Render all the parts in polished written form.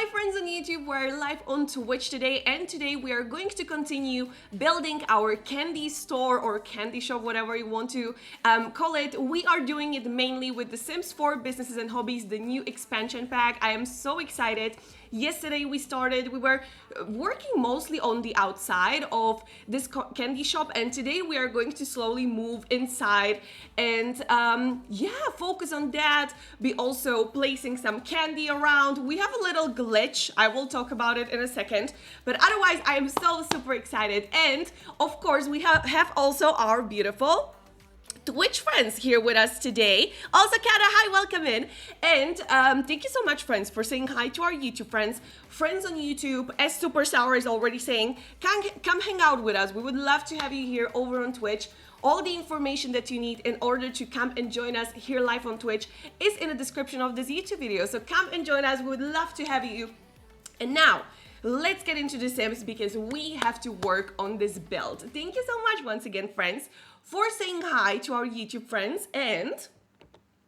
Hi friends on YouTube, we're live on Twitch today, and today we are going to continue building our candy store or candy shop, whatever you want to call it. We are doing it mainly with The Sims 4 Businesses and Hobbies, the new expansion pack. I am so excited. Yesterday we were working mostly on the outside of this candy shop, and today we are going to slowly move inside and focus on that. Be also placing some candy around. We have a little glitch, I will talk about it in a second, but otherwise I am so super excited. And of course we have also our beautiful Twitch friends here with us today. Also, Kata, hi, welcome in. And thank you so much, friends, for saying hi to our YouTube friends. Friends on YouTube, as Super Sour is already saying, come hang out with us. We would love to have you here over on Twitch. All the information that you need in order to come and join us here live on Twitch is in the description of this YouTube video. So come and join us. We would love to have you. And now, let's get into The Sims because we have to work on this build. Thank you so much once again, friends, for saying hi to our YouTube friends, and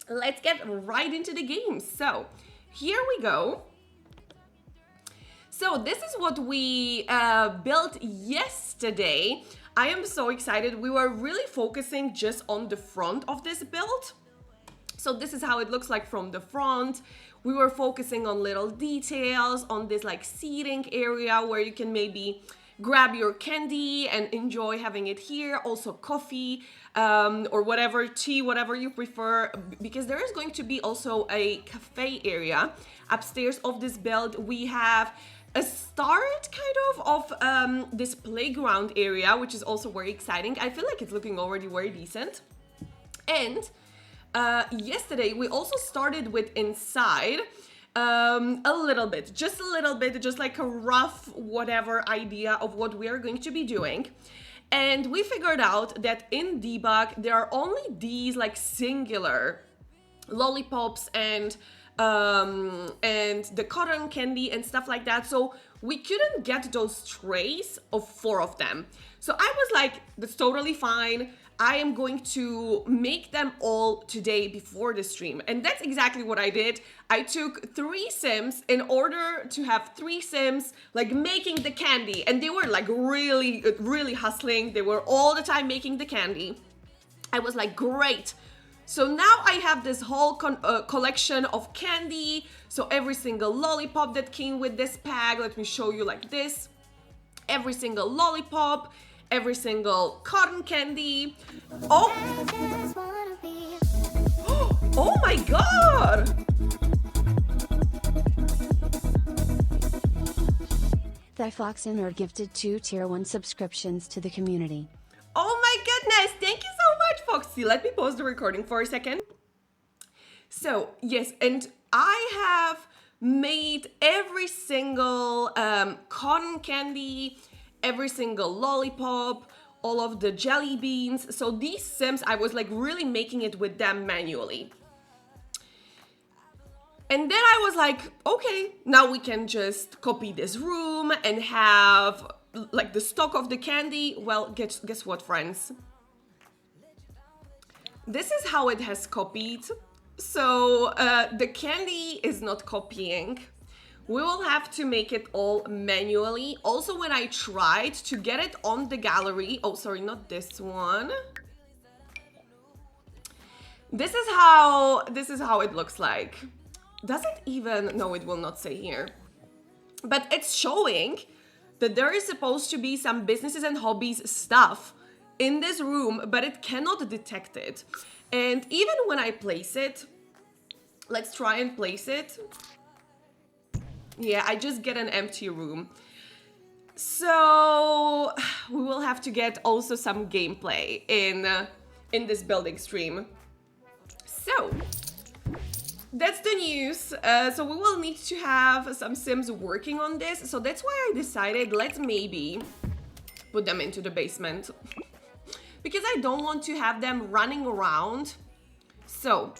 let's get right into the game. So here we go. So this is what we built yesterday. I am so excited. We were really focusing just on the front of this build. So this is how it looks like from the front. We were focusing on little details, on this like seating area where you can maybe grab your candy and enjoy having it here. Also coffee or whatever, tea, whatever you prefer, because there is going to be also a cafe area upstairs of this build. We have a start kind of this playground area, which is also very exciting. I feel like it's looking already very decent. And yesterday we also started with inside a little bit, just like a rough whatever idea of what we are going to be doing. And we figured out that in debug there are only these like singular lollipops and the cotton candy and stuff like that, so we couldn't get those trays of 4 of them. So I was like, that's totally fine. I am going to make them all today before the stream. And that's exactly what I did. I took 3 Sims in order to have 3 Sims like making the candy. And they were like really hustling. They were all the time making the candy. I was like, great. So now I have this whole collection of candy. So every single lollipop that came with this pack, let me show you like this. Every single lollipop, every single cotton candy. Oh, oh my God. Thyfoxin are gifted 2 tier 1 subscriptions to the community. Oh my goodness, thank you so much, Foxy. Let me pause the recording for a second. So, yes, and I have made every single cotton candy, every single lollipop, all of the jelly beans. So these Sims, I was like really making it with them manually. And then I was like, okay, now we can just copy this room and have like the stock of the candy. Well, guess what, friends? This is how it has copied. So the candy is not copying. We will have to make it all manually. Also, when I tried to get it on the gallery, oh, sorry, not this one. This is how it looks like. Does it even, no, it will not say here. But it's showing that there is supposed to be some businesses and hobbies stuff in this room, but it cannot detect it. And even when I place it, let's try and place it. Yeah, I just get an empty room. So we will have to get also some gameplay in this building stream. So that's the news. So we will need to have some Sims working on this. So that's why I decided let's maybe put them into the basement because I don't want to have them running around. So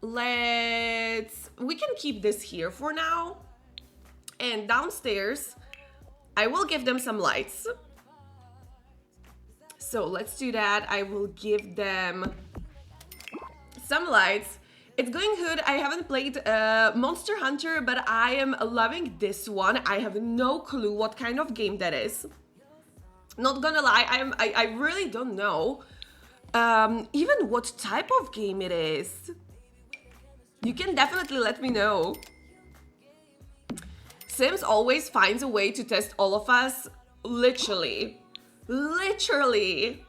we can keep this here for now. And downstairs, I will give them some lights. So let's do that. I will give them some lights. It's going good. I haven't played Monster Hunter, but I am loving this one. I have no clue what kind of game that is. Not gonna lie, I really don't know even what type of game it is. You can definitely let me know. Sims always finds a way to test all of us. Literally. Literally.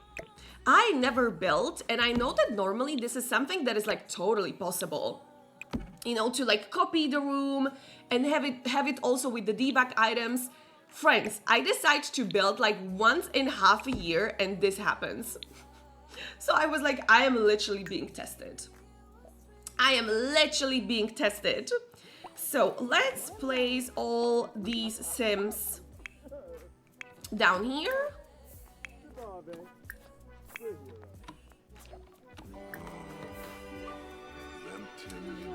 I never built, and I know that normally this is something that is like totally possible. You know, to like copy the room and have it also with the debug items. Friends, I decide to build like once in half a year and this happens. So I was like, I am literally being tested. I am literally being tested. So let's place all these Sims down here.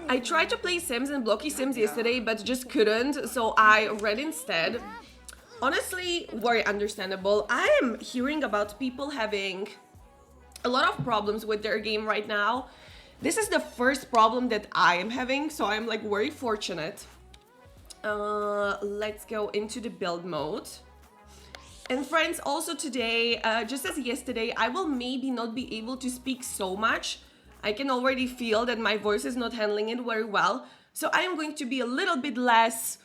I tried to play Sims and Blocky Sims yesterday, but just couldn't, so I read instead. Honestly, very understandable. I am hearing about people having a lot of problems with their game right now. This is the first problem that I am having, so I'm like very fortunate. Let's go into the build mode. And friends, also today, just as yesterday, I will maybe not be able to speak so much. I can already feel that my voice is not handling it very well. So I am going to be a little bit less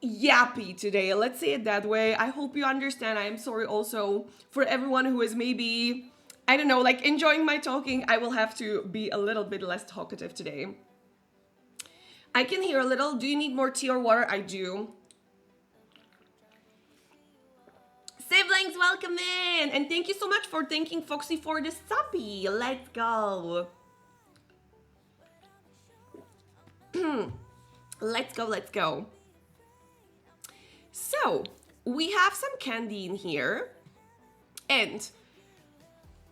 yappy today. Let's say it that way. I hope you understand. I am sorry also for everyone who is maybe, I don't know, like enjoying my talking. I will have to be a little bit less talkative today. I can hear a little. Do you need more tea or water? I do. Siblings, welcome in. And thank you so much for thanking Foxy for the subby. Let's go. Let's go, let's go. So, we have some candy in here. And,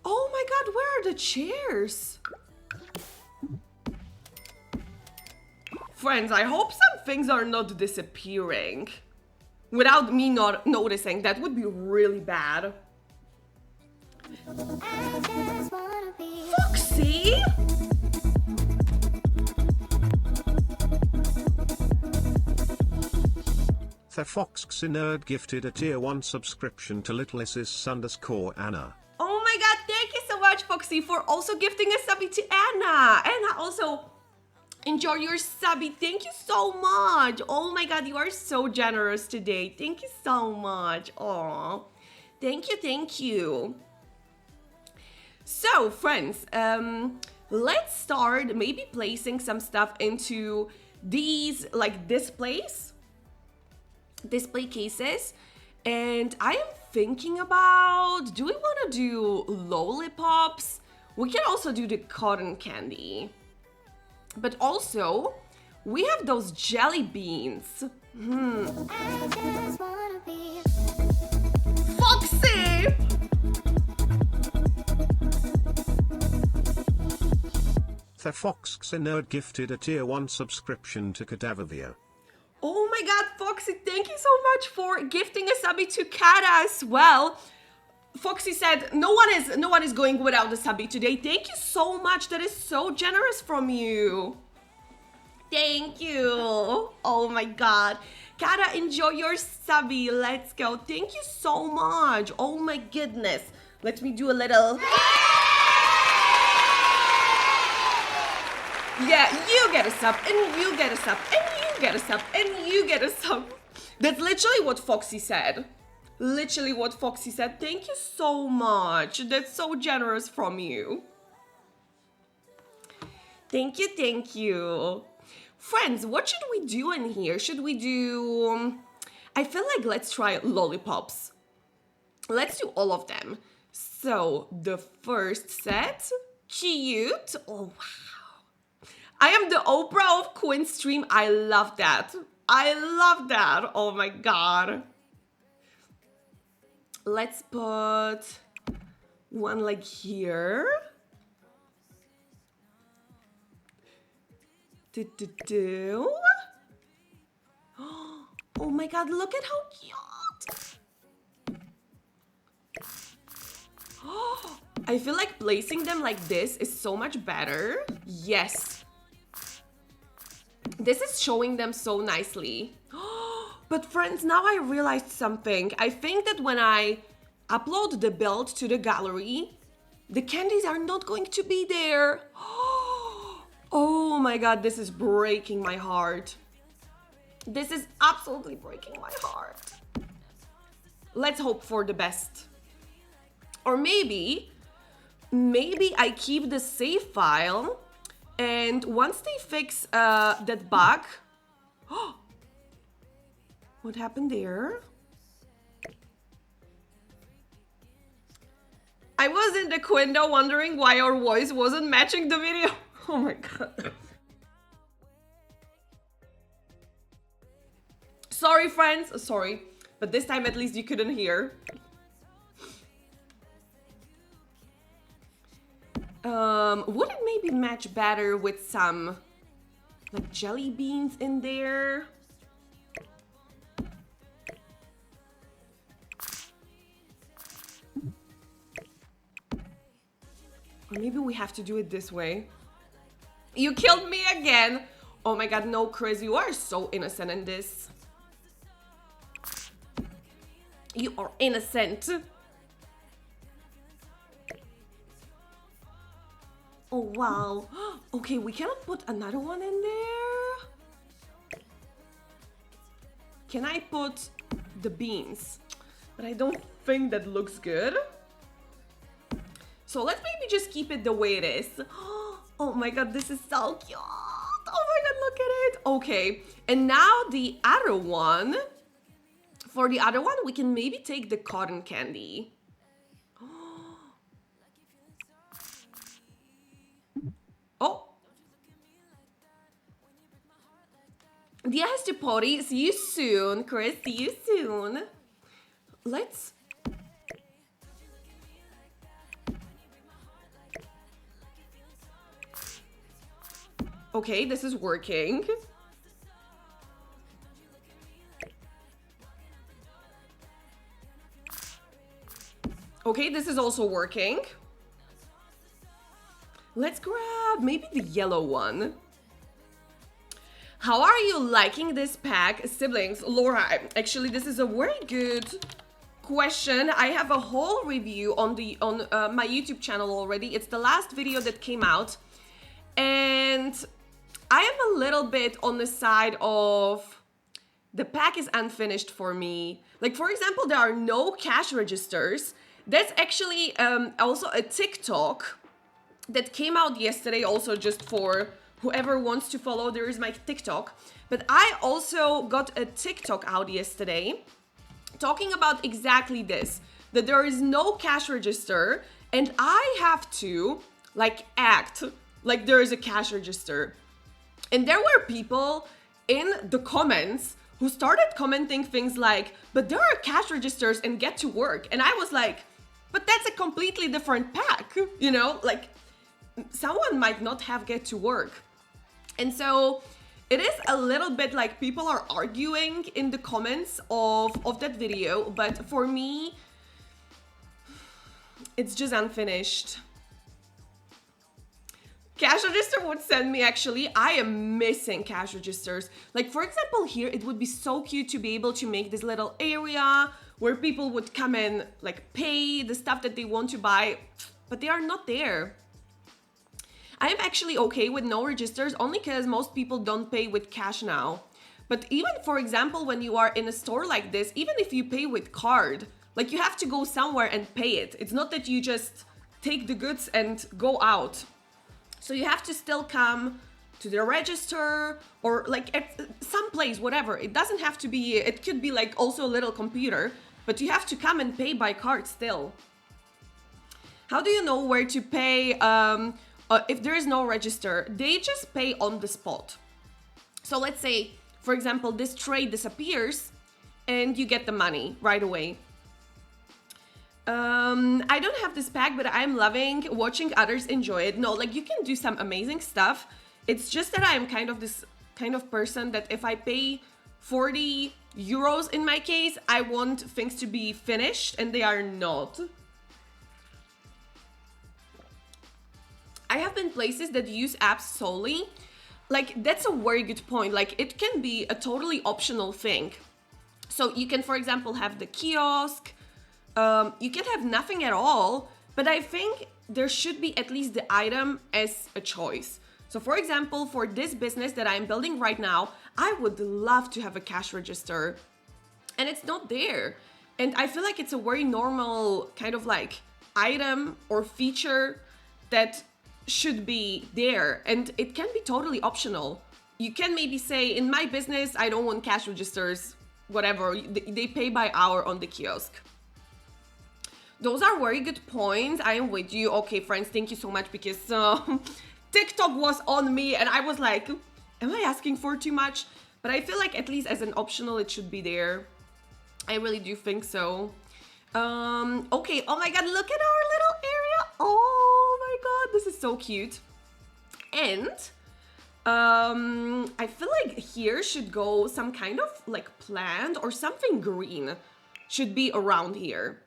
oh my god, where are the chairs? Friends, I hope some things are not disappearing without me not noticing. That would be really bad. Foxy? The FoxXNerd gifted a tier 1 subscription to @Anna. Oh my god, thank you so much, Foxy, for also gifting a subby to Anna. Anna, also, enjoy your subby. Thank you so much. Oh my god, you are so generous today. Thank you so much. Aw. Thank you, thank you. So, friends, let's start maybe placing some stuff into these, like, display cases. And I am thinking about, do we want to do lollipops? We can also do the cotton candy. But also, we have those jelly beans. Foxy! The FoxXNerd gifted a tier 1 subscription to Cadavervia. Oh my god, Foxy, thank you so much for gifting a subby to Kata as well. Foxy said, no one is going without a subby today. Thank you so much. That is so generous from you. Thank you. Oh my god. Kata, enjoy your subby. Let's go. Thank you so much. Oh my goodness. Let me do a little... Yeah, you get a sub, and you get a sub, and you get a sub, and you get a sub. That's literally what Foxy said. Literally what Foxy said. Thank you so much. That's so generous from you. Thank you, thank you. Friends, what should we do in here? Should we do... I feel like let's try lollipops. Let's do all of them. So, the first set. Cute. Oh, wow. I am the Oprah of Quinn stream. I love that. I love that. Oh my god. Let's put one like here. Oh my god, look at how cute. I feel like placing them like this is so much better. Yes. This is showing them so nicely. But friends, now I realized something. I think that when I upload the build to the gallery, the candies are not going to be there. Oh my god, this is breaking my heart. This is absolutely breaking my heart. Let's hope for the best. Or maybe I keep the save file, and once they fix that bug... What happened there? I was in the window wondering why our voice wasn't matching the video. Oh my god. Sorry, friends. Sorry. But this time at least you couldn't hear. Would it maybe match better with some like jelly beans in there? Or maybe we have to do it this way. You killed me again. Oh my god, no, Chris, you are so innocent in this. You are innocent. Oh, wow. Okay, we cannot put another one in there. Can I put the beans? But I don't think that looks good. So let's maybe just keep it the way it is. Oh my god, this is so cute. Oh my god, look at it. Okay, and now the other one. For the other one, we can maybe take the cotton candy. Oh. Dia has to potty. See you soon, Chris. See you soon. Let's... Okay, this is working. Okay, this is also working. Let's grab maybe the yellow one. How are you liking this pack, siblings? Laura, actually, this is a very good question. I have a whole review on my YouTube channel already. It's the last video that came out. And I am a little bit on the side of the pack is unfinished for me. Like, for example, there are no cash registers. That's actually also a TikTok that came out yesterday, also just for whoever wants to follow. There is my TikTok. But I also got a TikTok out yesterday talking about exactly this, that there is no cash register and I have to like act like there is a cash register. And there were people in the comments who started commenting things like, but there are cash registers and get to work. And I was like, but that's a completely different pack, you know, like someone might not have get to work. And so it is a little bit like people are arguing in the comments of that video. But for me, it's just unfinished. Cash register would send me, actually. I am missing cash registers. Like, for example, here, it would be so cute to be able to make this little area where people would come and like pay the stuff that they want to buy, but they are not there. I am actually okay with no registers only because most people don't pay with cash now. But even, for example, when you are in a store like this, even if you pay with card, like you have to go somewhere and pay it. It's not that you just take the goods and go out. So you have to still come to the register or like at some place, whatever. It doesn't have to be, it could be like also a little computer, but you have to come and pay by card still. How do you know where to pay if there is no register? They just pay on the spot. So let's say, for example, this tray disappears and you get the money right away. I don't have this pack, but I'm loving watching others enjoy it. No, like you can do some amazing stuff. It's just that I am kind of this kind of person that if I pay 40 euros in my case, I want things to be finished and they are not. I have been places that use apps solely. like that's a very good point. Like it can be a totally optional thing. So you can, for example, have the kiosk. You can have nothing at all, but I think there should be at least the item as a choice. So for example, for this business that I'm building right now, I would love to have a cash register, and it's not there. And I feel like it's a very normal kind of like item or feature that should be there, and it can be totally optional. You can maybe say, in my business, I don't want cash registers, whatever, they pay by hour on the kiosk. Those are very good points. I am with you. Okay, friends, thank you so much, because TikTok was on me and I was like, am I asking for too much? But I feel like at least as an optional, it should be there. I really do think so. Okay, oh my god, look at our little area. Oh my god, this is so cute. And I feel like here should go some kind of like plant or something green should be around here.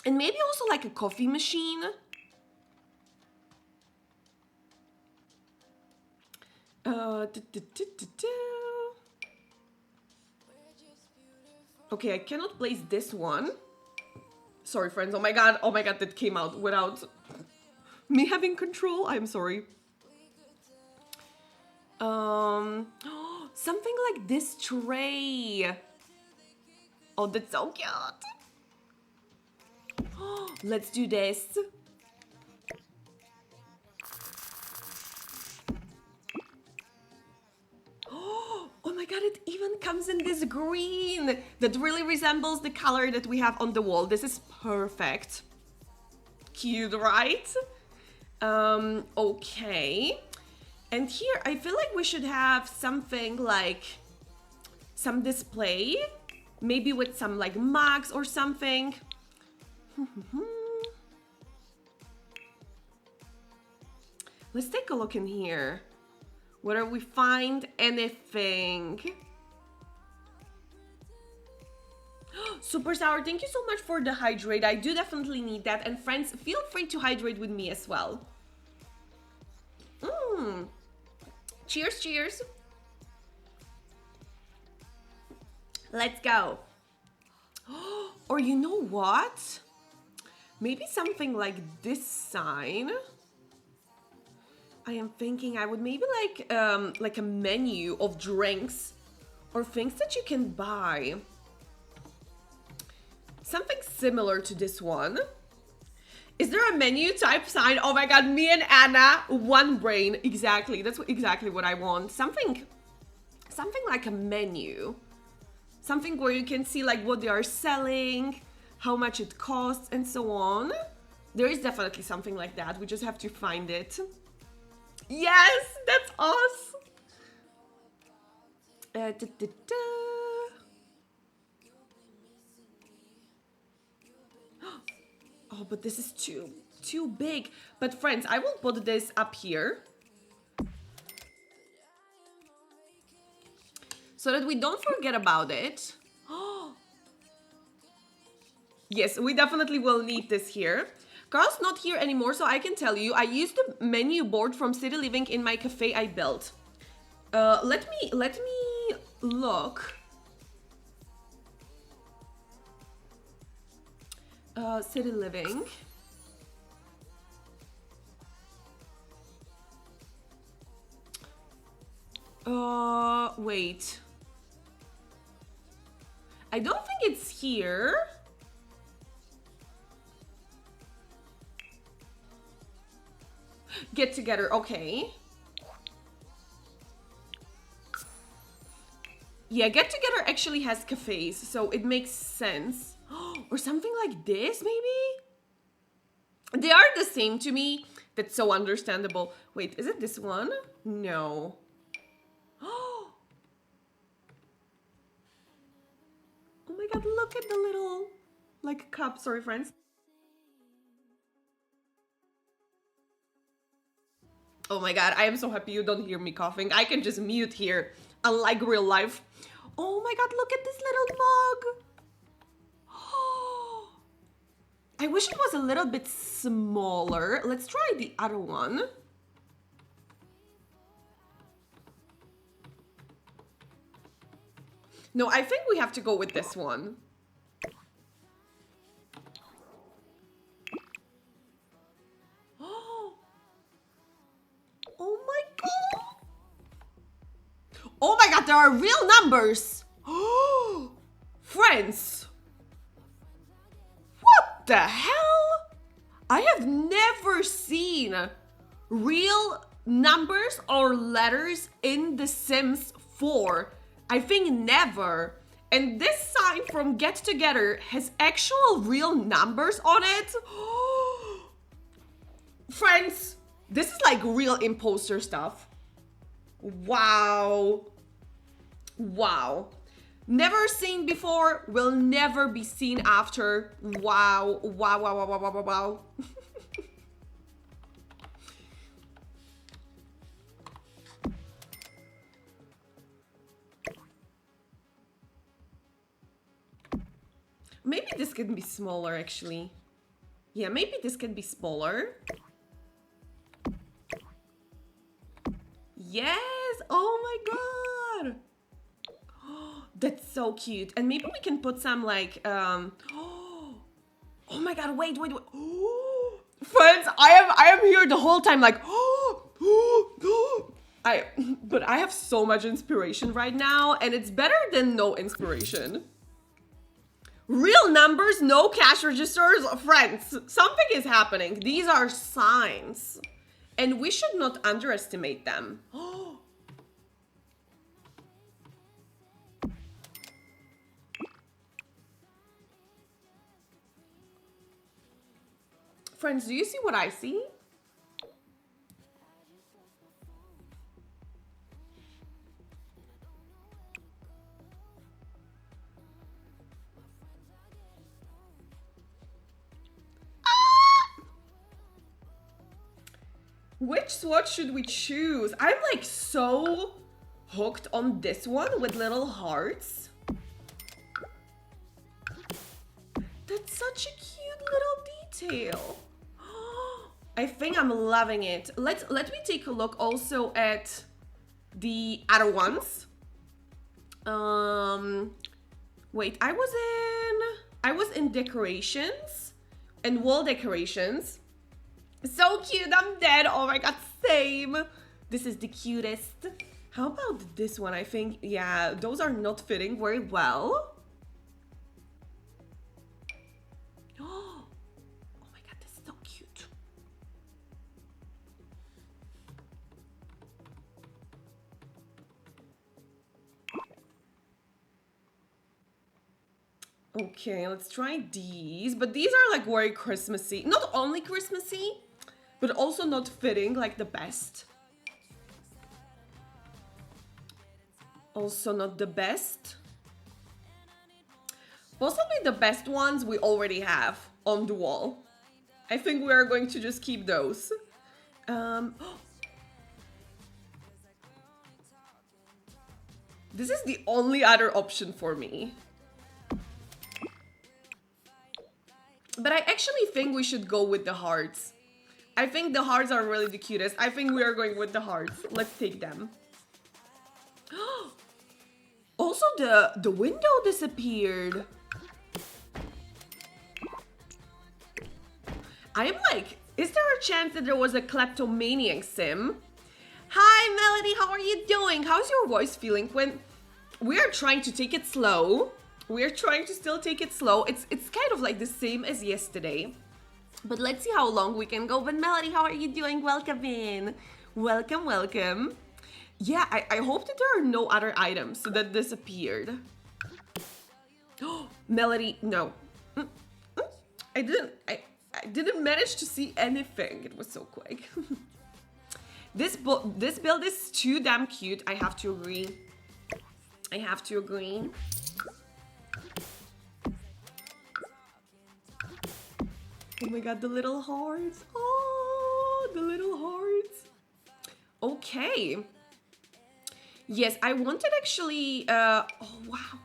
And maybe also like a coffee machine. Okay, I cannot place this one. Sorry, friends. Oh my god, that came out without me having control. I'm sorry. Something like this tray. Oh, that's so cute. Let's do this. Oh my god, it even comes in this green that really resembles the color that we have on the wall. This is perfect. Cute, right? Okay. And here, I feel like we should have something like some display, maybe with some like mugs or something. Let's take a look in here. Whether we find anything. Super Sour, thank you so much for the hydrate. I do definitely need that. And friends, feel free to hydrate with me as well. Cheers, cheers. Let's go. Or you know what? Maybe something like this sign. I am thinking I would maybe like a menu of drinks or things that you can buy. Something similar to this one. Is there a menu type sign? Oh my god, me and Anna, one brain. Exactly, that's exactly what I want. Something like a menu. Something where you can see like what they are selling, how much it costs, and so on. There is definitely something like that. We just have to find it. Yes, that's us. Oh, but this is too big. But friends, I will put this up here so that we don't forget about it. Yes, we definitely will need this here. Carl's not here anymore, so I can tell you, I used the menu board from City Living in my cafe I built. Let me look. City Living. Wait. I don't think it's here. Get together, okay. Yeah, get together actually has cafes, so it makes sense. Or something like this, maybe? They are the same to me. That's so understandable. Wait, is it this one? No. Oh my god, look at the little, like, cup. Sorry, friends. Oh my god, I am so happy you don't hear me coughing. I can just mute here, unlike real life. Oh my god, look at this little mug. Oh, I wish it was a little bit smaller. Let's try the other one. No, I think we have to go with this one. Oh my god! Oh my god, there are real numbers! Friends! What the hell? I have never seen real numbers or letters in The Sims 4. I think never. And this sign from Get Together has actual real numbers on it. Friends, this is like real imposter stuff. Wow. Wow. Never seen before, will never be seen after. Wow. Wow, wow, wow, wow, wow, wow, wow. Maybe this can be smaller, actually. Yeah, maybe this can be smaller. Yes! Oh my god! That's so cute. And maybe we can put some like oh my god, wait. Friends, I am here the whole time like but I have so much inspiration right now, and it's better than no inspiration. Real numbers, no cash registers. Friends, something is happening. These are signs, and we should not underestimate them. Friends, do you see what I see? Which swatch should we choose? I'm like so hooked on this one with little hearts. That's such a cute little detail. I think I'm loving it. Let me take a look also at the other ones. Wait, I was in decorations and wall decorations. So cute, I'm dead. Oh my god, same. This is the cutest. How about this one? I think, yeah, those are not fitting very well. Oh my god, this is so cute. Okay, let's try these. But these are like very Christmassy. Not only Christmassy, but also not fitting like the best. Also not the best. Possibly the best ones we already have on the wall. I think we are going to just keep those. This is the only other option for me. But I actually think we should go with the hearts. I think the hearts are really the cutest. I think we are going with the hearts. Let's take them. Also, the window disappeared. I am like, is there a chance that there was a kleptomaniac sim? Hi, Melody, how are you doing? How's your voice feeling? When we are trying to take it slow. We're trying to still take it slow. It's kind of like the same as yesterday. But let's see how long we can go. But Melody, how are you doing? Welcome in. Welcome, welcome. Yeah, I hope that there are no other items that disappeared. Oh, Melody, no. I didn't manage to see anything. It was so quick. This build is too damn cute. I have to agree. I have to agree. Oh my god, the little hearts. Oh, the little hearts. Okay. Yes, I wanted actually, oh wow.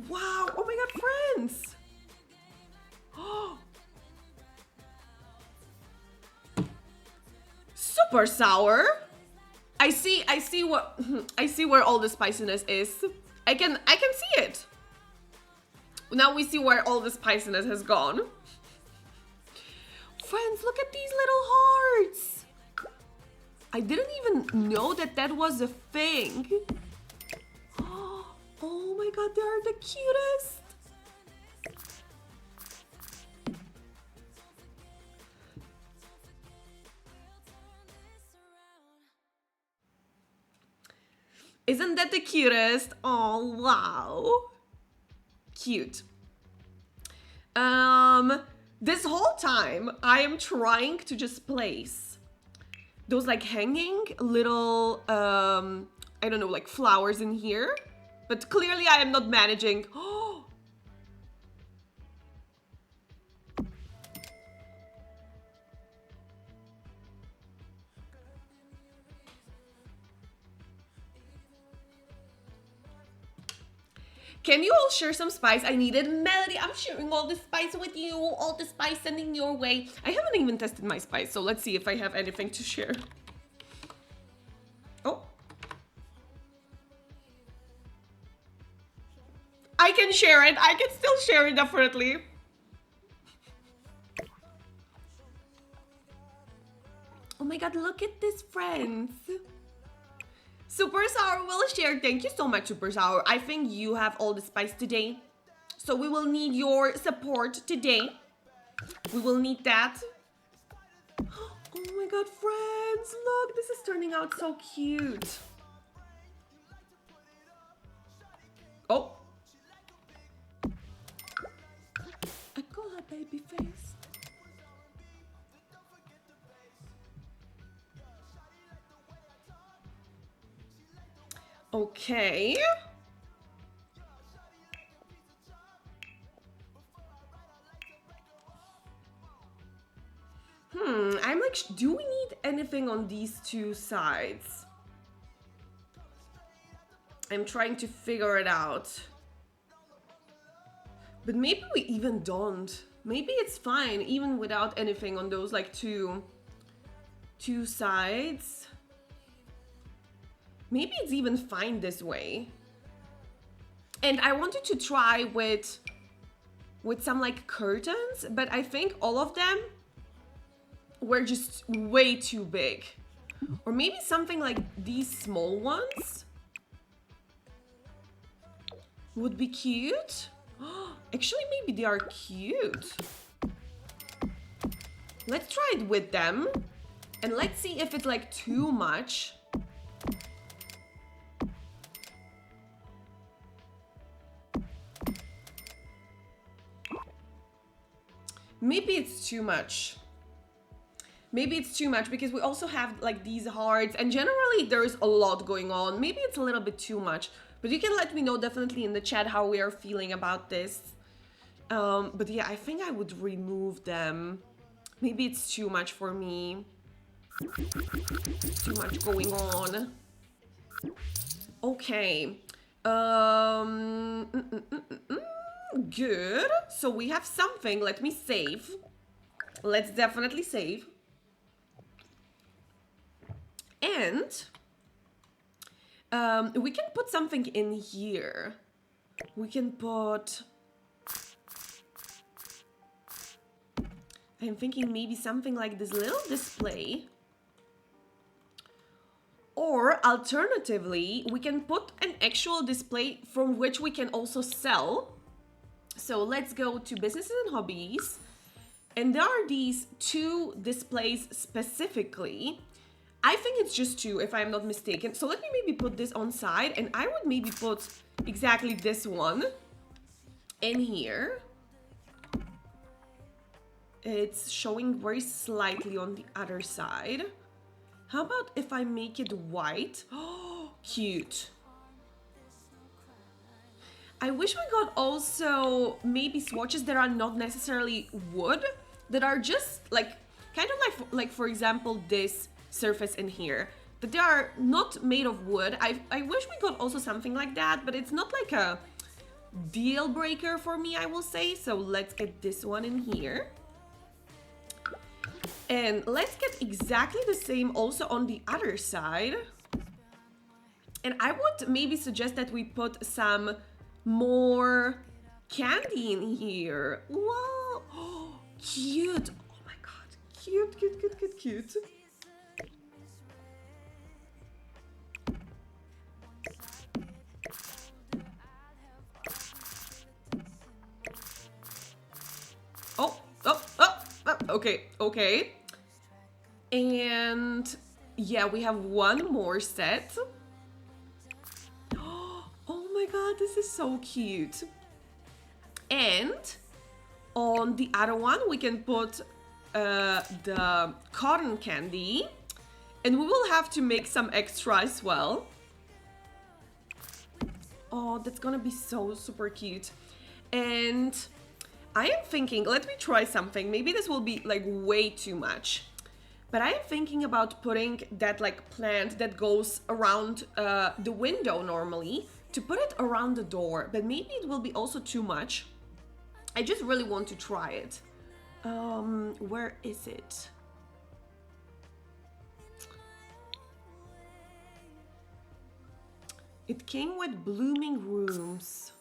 Wow, oh my god, friends. super sour. I see where all the spiciness is. I can see it. Now we see where all the spiciness has gone. Friends, look at these little hearts. I didn't even know that that was a thing. Oh my god, they are the cutest. Isn't that the cutest? Oh, wow. Cute. This whole time I am trying to just place those like hanging little, I don't know, like flowers in here, but clearly I am not managing. Oh, can you all share some spice? I needed Melody. I'm sharing all the spice with you. All the spice sending your way. I haven't even tested my spice, so let's see if I have anything to share. Oh. I can share it. I can still share it, definitely. Oh my god, look at this, friends. Super Sour will share. Thank you so much, Super Sour. I think you have all the spice today. So we will need your support today. We will need that. Oh my god, friends. Look, this is turning out so cute. Oh. I call her baby face. Okay. I'm like, do we need anything on these two sides? I'm trying to figure it out. But maybe we even don't. Maybe it's fine even without anything on those like two sides. Maybe it's even fine this way. And I wanted to try with some like curtains, but I think all of them were just way too big. Or maybe something like these small ones would be cute. Actually, maybe they are cute. Let's try it with them. And let's see if it's like too much. Maybe it's too much. Maybe it's too much because we also have like these hearts and generally there's a lot going on. Maybe it's a little bit too much, but you can let me know definitely in the chat how we are feeling about this. But yeah, I think I would remove them. Maybe it's too much for me. Too much going on. Okay. Good. So we have something. Let me save. Let's definitely save. And we can put something in here. We can put... I'm thinking maybe something like this little display. Or alternatively, we can put an actual display from which we can also sell. So let's go to Businesses and Hobbies. And there are these two displays specifically. I think it's just two, if I'm not mistaken. So let me maybe put this on side, and I would maybe put exactly this one in here. It's showing very slightly on the other side. How about if I make it white? Oh, cute. I wish we got also maybe swatches that are not necessarily wood, that are just like, kind of like for example, this surface in here, that they are not made of wood. I wish we got also something like that, but it's not like a deal breaker for me, I will say. So let's get this one in here. And let's get exactly the same also on the other side. And I would maybe suggest that we put some more candy in here. Wow, oh, cute. Oh my god, cute, cute, cute, cute, cute. Okay, okay. And yeah, we have one more set. Oh my god, this is so cute. And on the other one, we can put the cotton candy. And we will have to make some extra as well. Oh, that's gonna be so super cute. And I am thinking, let me try something. Maybe this will be like way too much. But I am thinking about putting that like plant that goes around the window normally, to put it around the door. But maybe it will be also too much. I just really want to try it. Where is it? It came with blooming rooms.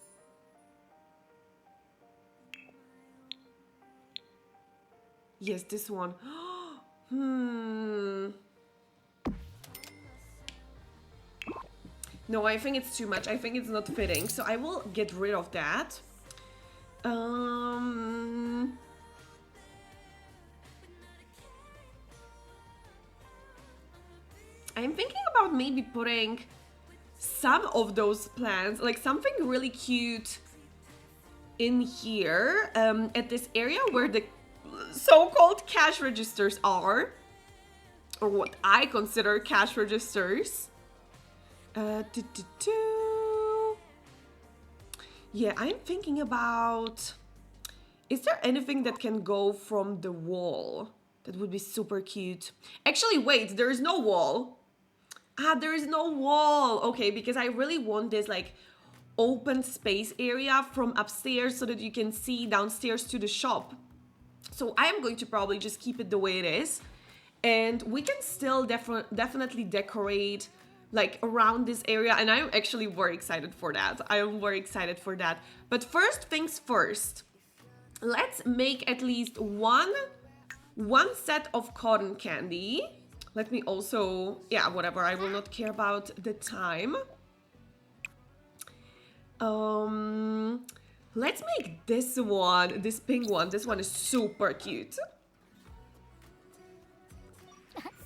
Yes, this one. No, I think it's too much. I think it's not fitting. So I will get rid of that. I'm thinking about maybe putting some of those plants, like something really cute in here, at this area where the so-called cash registers are, or what I consider cash registers. Yeah, I'm thinking about, is there anything that can go from the wall? That would be super cute. Actually, wait, there is no wall. There is no wall. Okay, because I really want this like open space area from upstairs so that you can see downstairs to the shop. So I am going to probably just keep it the way it is. And we can still definitely decorate like around this area. And I'm actually very excited for that. I am very excited for that. But first things first, let's make at least one set of cotton candy. Let me also, yeah, whatever. I will not care about the time. Let's make this one, this pink one. This one is super cute.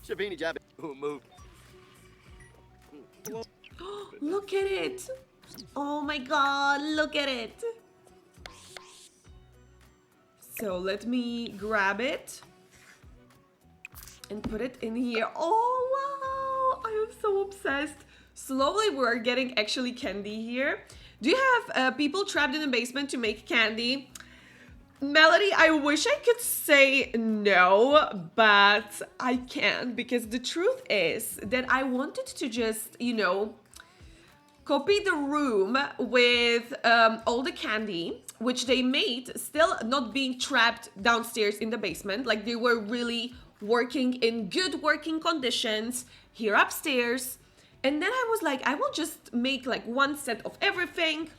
Shabini Jabby, who moved. Look at it. Oh my god, look at it. So let me grab it and put it in here. Oh wow, I am so obsessed. Slowly we're getting actually candy here. Do you have people trapped in the basement to make candy? Melody, I wish I could say no, but I can't, because the truth is that I wanted to just, you know, copy the room with all the candy, which they made, still not being trapped downstairs in the basement. Like they were really working in good working conditions here upstairs. And then I was like, I will just make like one set of everything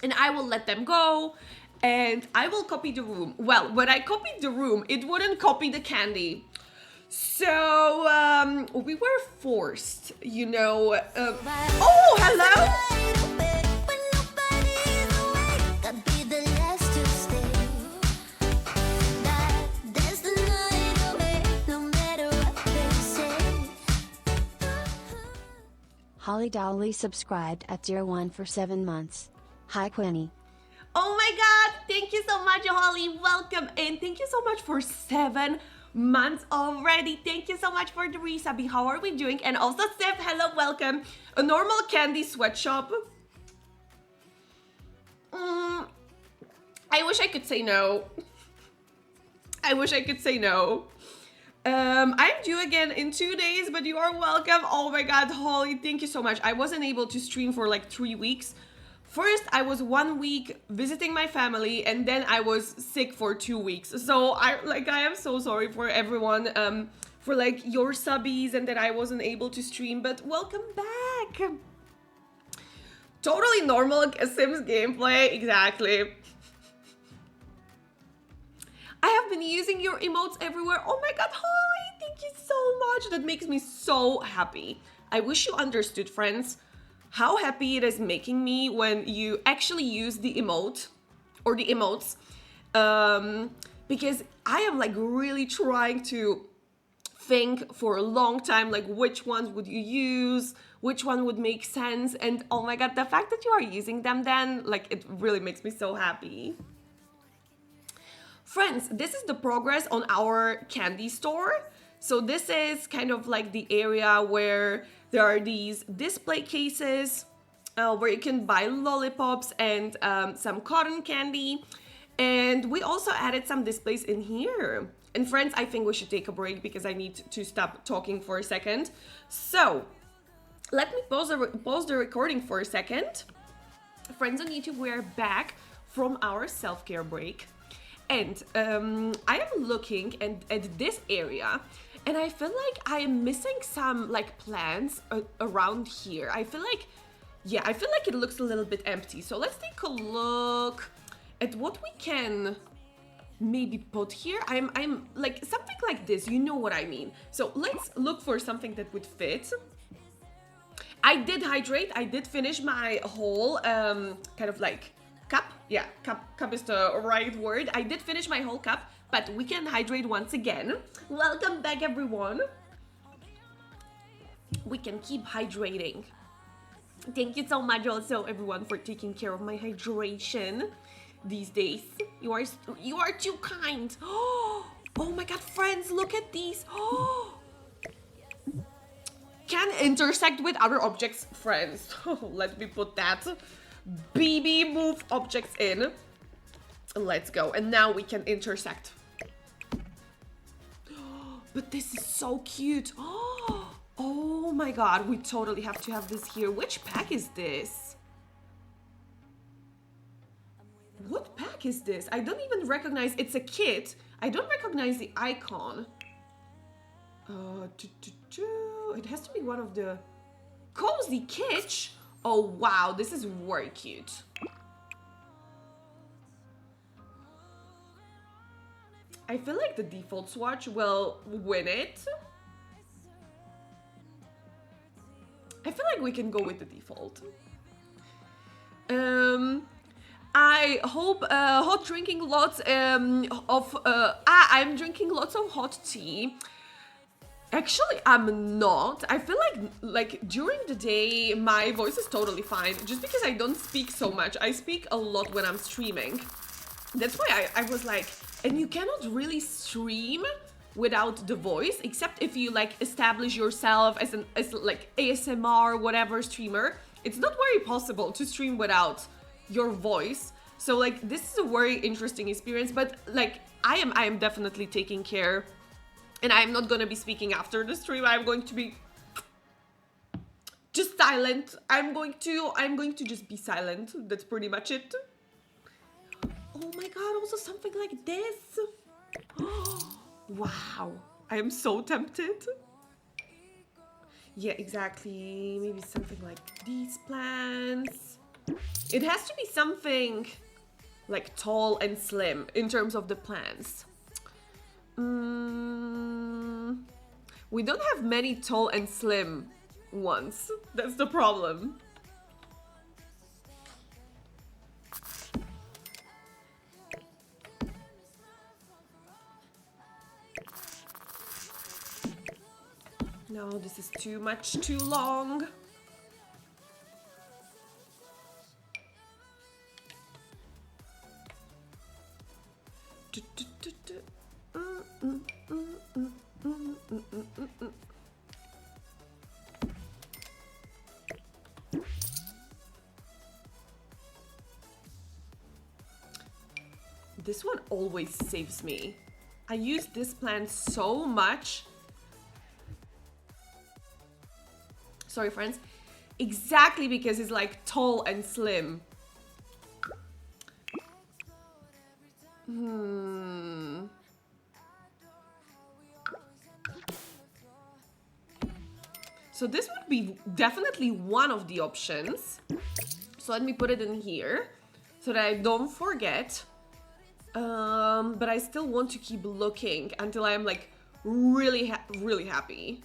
and I will let them go and I will copy the room. Well, when I copied the room, it wouldn't copy the candy. So we were forced, you know. Oh, hello! Holly Dolly subscribed at Tier 1 for 7 months. Hi, Quinny. Oh my god, thank you so much, Holly. Welcome and thank you so much for 7 months already. Thank you so much for the resubby. How are we doing? And also, Steph, hello, welcome. A normal candy sweatshop. I wish I could say no. I wish I could say no. I'm due again in 2 days, but you are welcome. Oh my god, Holly, thank you so much. I wasn't able to stream for like 3 weeks First, I was 1 week visiting my family, and then I was sick for 2 weeks. So I am so sorry for everyone, for like your subbies and that I wasn't able to stream, but welcome back. Totally normal Sims gameplay, exactly. I have been using your emotes everywhere. Oh my god, Holly, thank you so much. That makes me so happy. I wish you understood, friends, how happy it is making me when you actually use the emote or the emotes, because I am like really trying to think for a long time, like which ones would you use, which one would make sense, and oh my god, the fact that you are using them then, like, it really makes me so happy. Friends, this is the progress on our candy store. So this is kind of like the area where there are these display cases where you can buy lollipops and some cotton candy. And we also added some displays in here. And friends, I think we should take a break because I need to stop talking for a second. So let me pause the recording for a second. Friends on YouTube, we are back from our self-care break. And I am looking at this area, and I feel like I am missing some like plants around here. I feel like it looks a little bit empty. So let's take a look at what we can maybe put here. I'm like something like this, you know what I mean. So let's look for something that would fit. I did hydrate. I did finish my whole kind of like cup. Yeah, cup is the right word. I did finish my whole cup, but we can hydrate once again. Welcome back, everyone. We can keep hydrating. Thank you so much also, everyone, for taking care of my hydration these days. You are too kind. Oh my god, friends, look at these. Can intersect with other objects, friends. Let me put that. BB move objects in. Let's go. And now we can intersect. But this is so cute. Oh my god, we totally have to have this here. Which pack is this? What pack is this? I don't even recognize. It's a kit. I don't recognize the icon. It has to be one of the Cozy Kitsch. Oh wow, this is very cute. I feel like the default swatch will win it. I feel like we can go with the default. I hope hot drinking lots of I'm drinking lots of hot tea. Actually, I'm not. I feel like during the day my voice is totally fine, just because I don't speak so much. I speak a lot when I'm streaming. That's why I was like, and you cannot really stream without the voice, except if you like establish yourself as like ASMR whatever streamer. It's not very possible to stream without your voice. So like this is a very interesting experience, but like I am definitely taking care. And I'm not gonna be speaking after the stream. I'm going to be just silent. I'm going to just be silent. That's pretty much it. Oh my god, also something like this. Wow, I am so tempted. Yeah, exactly. Maybe something like these plants. It has to be something like tall and slim in terms of the plants. We don't have many tall and slim ones. That's the problem. No, this is too much, too long. This one always saves me. I use this plant so much. Sorry, friends. Exactly because it's like tall and slim. So this would be definitely one of the options. So let me put it in here so that I don't forget. But I still want to keep looking until I'm like really happy.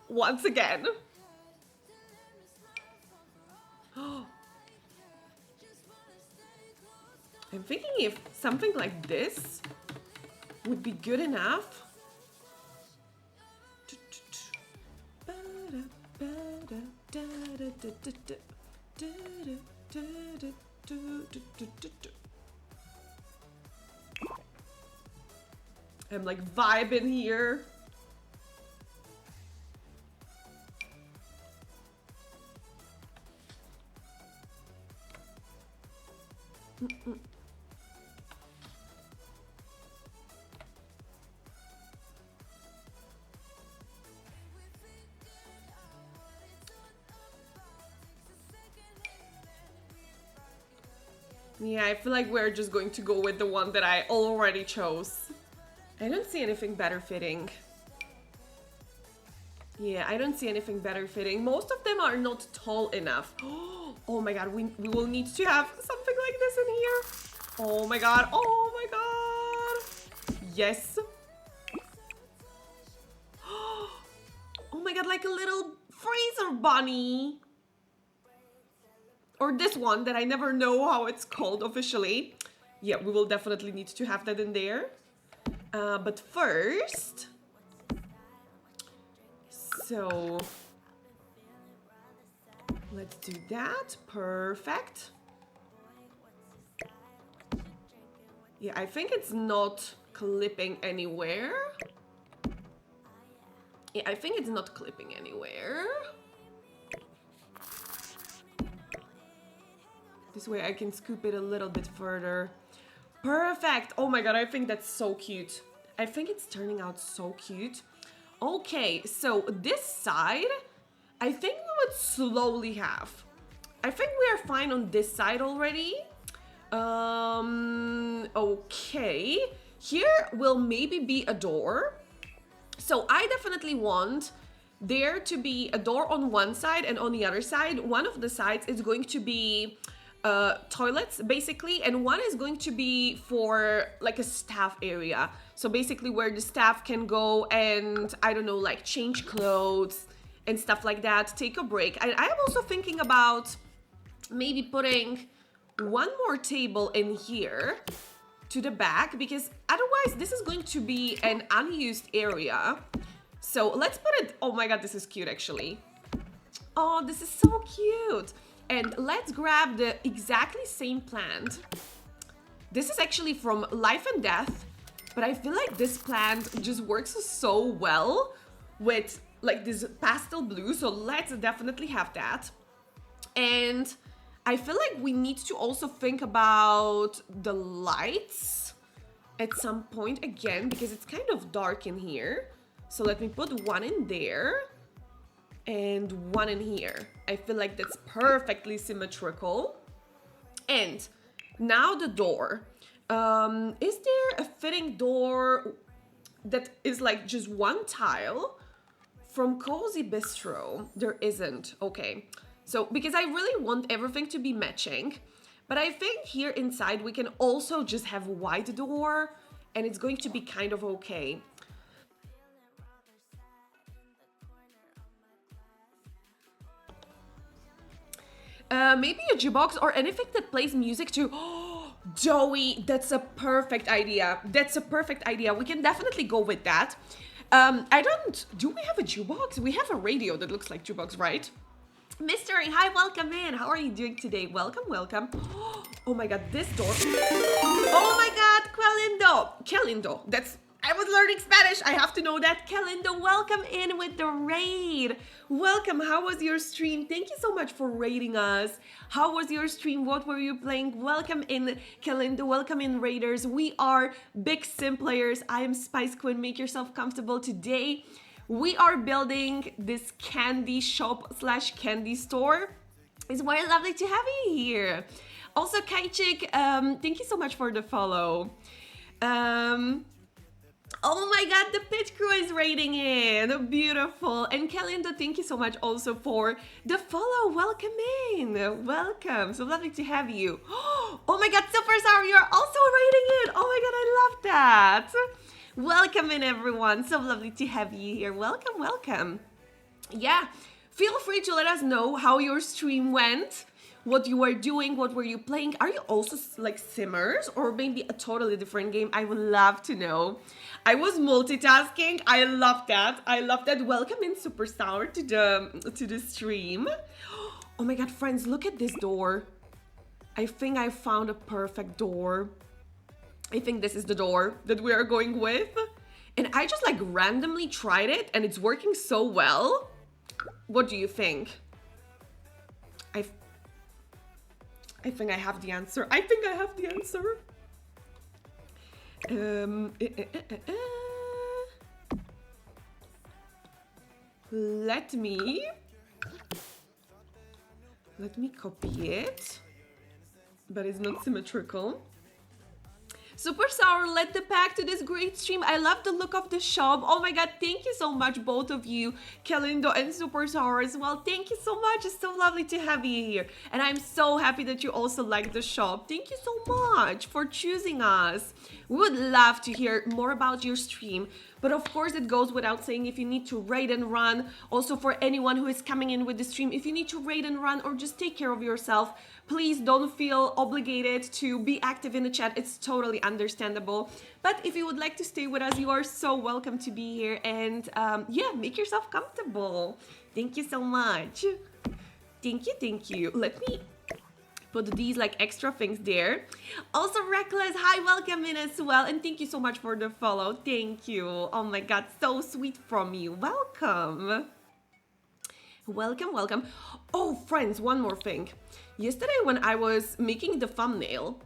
Once again. I'm thinking if something like this would be good enough. I'm like vibing here. Yeah, I feel like we're just going to go with the one that I already chose. I don't see anything better fitting. Yeah, I don't see anything better fitting. Most of them are not tall enough. Oh my god, we will need to have something like this in here. Oh my god, oh my god. Yes. Oh my god, like a little freezer bunny. Or this one that I never know how it's called officially. Yeah, we will definitely need to have that in there. But first... So... Let's do that. Perfect. Yeah, I think it's not clipping anywhere. Yeah, I think it's not clipping anywhere. This way I can scoop it a little bit further. Perfect! Oh my god, I think that's so cute. I think it's turning out so cute. Okay, so this side, I think we would slowly have. I think we are fine on this side already. Okay. Here will maybe be a door. So I definitely want there to be a door on one side, and on the other side, one of the sides is going to be toilets basically, and one is going to be for like a staff area. So basically where the staff can go and, I don't know, like change clothes and stuff like that, take a break. I am also thinking about maybe putting one more table in here to the back, because otherwise this is going to be an unused area. So let's put it, oh my god, this is cute actually. Oh, this is so cute. And let's grab the exactly same plant. This is actually from Life and Death, but I feel like this plant just works so well with like this pastel blue, so let's definitely have that. And I feel like we need to also think about the lights at some point again, because it's kind of dark in here. So let me put one in there and one in here. I feel like that's perfectly symmetrical. And now the door. Is there a fitting door that is like just one tile? From Cozy Bistro, there isn't. Okay, so because I really want everything to be matching, but I think here inside we can also just have a wide door and it's going to be kind of okay. Maybe a jukebox or anything that plays music too. Oh, Joey, that's a perfect idea. That's a perfect idea. We can definitely go with that. Do we have a jukebox? We have a radio that looks like jukebox, right? Mystery, hi, welcome in. How are you doing today? Welcome, welcome. Oh my god, this door. Oh my god, Calindo. I was learning Spanish. I have to know that. Calindo, welcome in with the raid. Welcome. How was your stream? Thank you so much for raiding us. How was your stream? What were you playing? Welcome in, Calindo. Welcome in, raiders. We are Big Sim players. I am SpiceQwin. Make yourself comfortable. Today, we are building this candy shop slash candy store. It's very lovely to have you here. Also, Kaichik, thank you so much for the follow. Oh my god, the pit crew is raiding in. Beautiful. And Kalinda, thank you so much also for the follow. Welcome in. Welcome. So lovely to have you. Oh my god, Super Sour, you're also raiding in. Oh my god, I love that. Welcome in, everyone. So lovely to have you here. Welcome, welcome. Yeah, feel free to let us know how your stream went, what you were doing, what were you playing. Are you also like simmers or maybe a totally different game? I would love to know. I was multitasking. I love that. I love that. Welcome in, Superstar, to the stream. Oh my god, friends, look at this door. I think I found a perfect door. I think this is the door that we are going with. And I just like randomly tried it and it's working so well. What do you think? I think I have the answer. I think I have the answer. Let me copy it, but it's not symmetrical. Super Sour led the pack to this great stream. I love the look of the shop. Oh my god, thank you so much, both of you, Kalindo and Super Sour as well. Thank you so much. It's so lovely to have you here. And I'm so happy that you also like the shop. Thank you so much for choosing us. We would love to hear more about your stream. But of course, it goes without saying, if you need to raid and run, also for anyone who is coming in with the stream, if you need to raid and run or just take care of yourself, please don't feel obligated to be active in the chat. It's totally understandable. But if you would like to stay with us, you are so welcome to be here. And yeah, make yourself comfortable. Thank you so much. Thank you, thank you. Let me put these like extra things there. Also, Reckless, hi, welcome in as well. And thank you so much for the follow. Thank you. Oh my god, so sweet from you. Welcome. Welcome, welcome. Oh, friends, one more thing. Yesterday when I was making the thumbnail,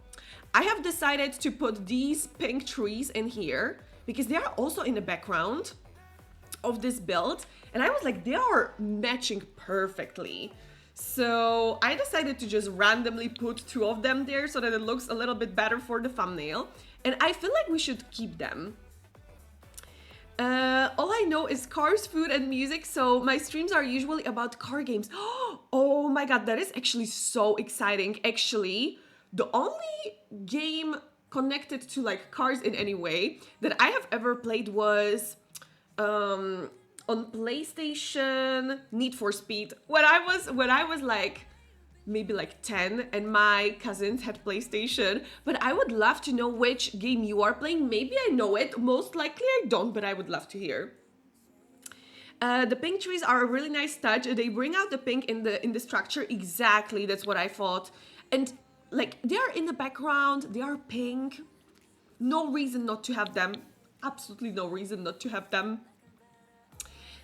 I have decided to put these pink trees in here because they are also in the background of this build. And I was like, they are matching perfectly. So I decided to just randomly put two of them there so that it looks a little bit better for the thumbnail. And I feel like we should keep them. All I know is cars, food, and music, so my streams are usually about car games. Oh my god, that is actually so exciting. Actually, the only game connected to like cars in any way that I have ever played was on PlayStation, Need for Speed. When I was like maybe like 10 and my cousins had PlayStation, but I would love to know which game you are playing. Maybe I know it, most likely I don't, but I would love to hear. The pink trees are a really nice touch. They bring out the pink in the structure. Exactly, that's what I thought. And like they are in the background, they are pink. No reason not to have them. Absolutely no reason not to have them.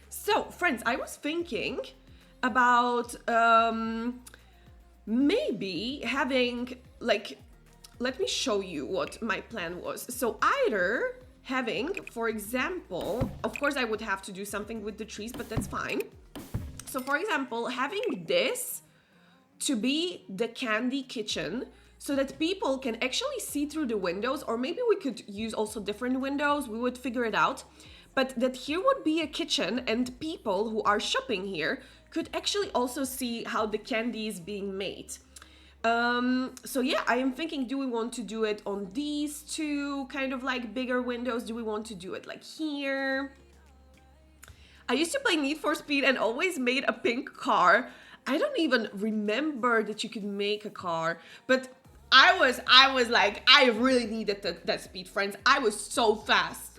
So, friends, I was thinking about maybe having, like, let me show you what my plan was. So either having, for example, of course I would have to do something with the trees, but that's fine. So for example, having this to be the candy kitchen so that people can actually see through the windows, or maybe we could use also different windows, we would figure it out. But that here would be a kitchen and people who are shopping here could actually also see how the candy is being made. So yeah, I am thinking, do we want to do it on these two kind of like bigger windows? Do we want to do it like here? I used to play Need for Speed and always made a pink car. I don't even remember that you could make a car, but I was like, I really needed that speed, friends. I was so fast.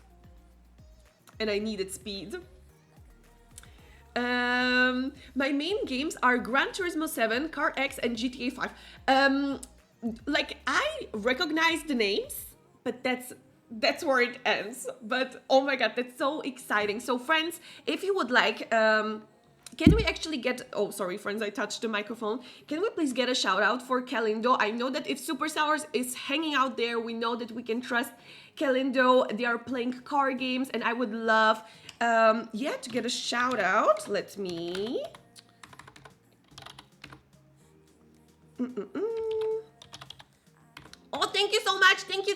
And I needed speed. My main games are Gran Turismo 7, Car X, and GTA 5. Like, I recognize the names, but that's where it ends. But oh my god, that's so exciting. So friends, if you would like Can we actually get, oh, sorry, friends, I touched the microphone. Can we please get a shout out for Kalindo? I know that if Super Sours is hanging out there, we know that we can trust Kalindo. They are playing card games, and I would love, yeah, to get a shout out. Let me. Oh, thank you so much. Thank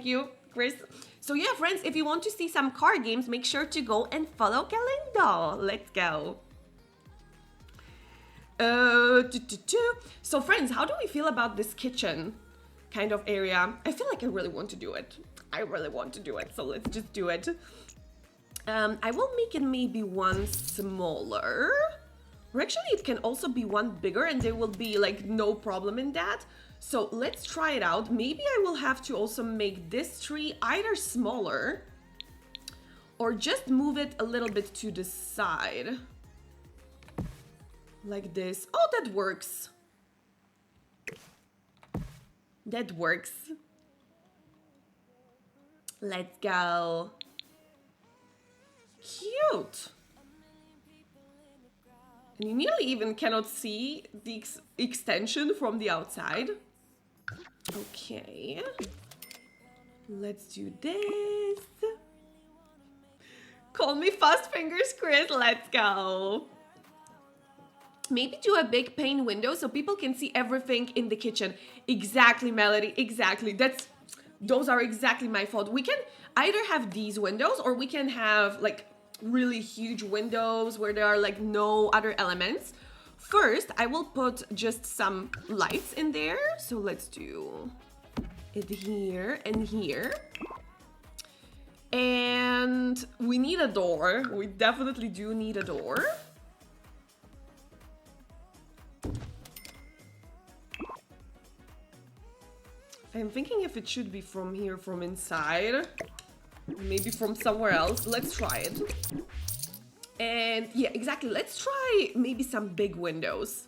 you, Chris. So yeah, friends, if you want to see some card games, make sure to go and follow Kalindo. Let's go. So friends, how do we feel about this kitchen kind of area? I feel like I really want to do it. So let's just do it. I will make it maybe one smaller. Or actually, it can also be one bigger, and there will be like no problem in that. So let's try it out. Maybe I will have to also make this tree either smaller or just move it a little bit to the side. Like this. Oh, that works. That works. Let's go. Cute. And you nearly even cannot see the extension from the outside. Okay. Let's do this. Call me fast fingers, Chris. Let's go. Maybe do a big pane window so people can see everything in the kitchen. Exactly, Melody. Exactly. Those are exactly my fault. We can either have these windows or we can have like really huge windows where there are like no other elements. First, I will put just some lights in there. So let's do it here and here. And we need a door. We definitely do need a door. I'm thinking if it should be from here, from inside. Maybe from somewhere else. Let's try it. And yeah, exactly. Let's try maybe some big windows.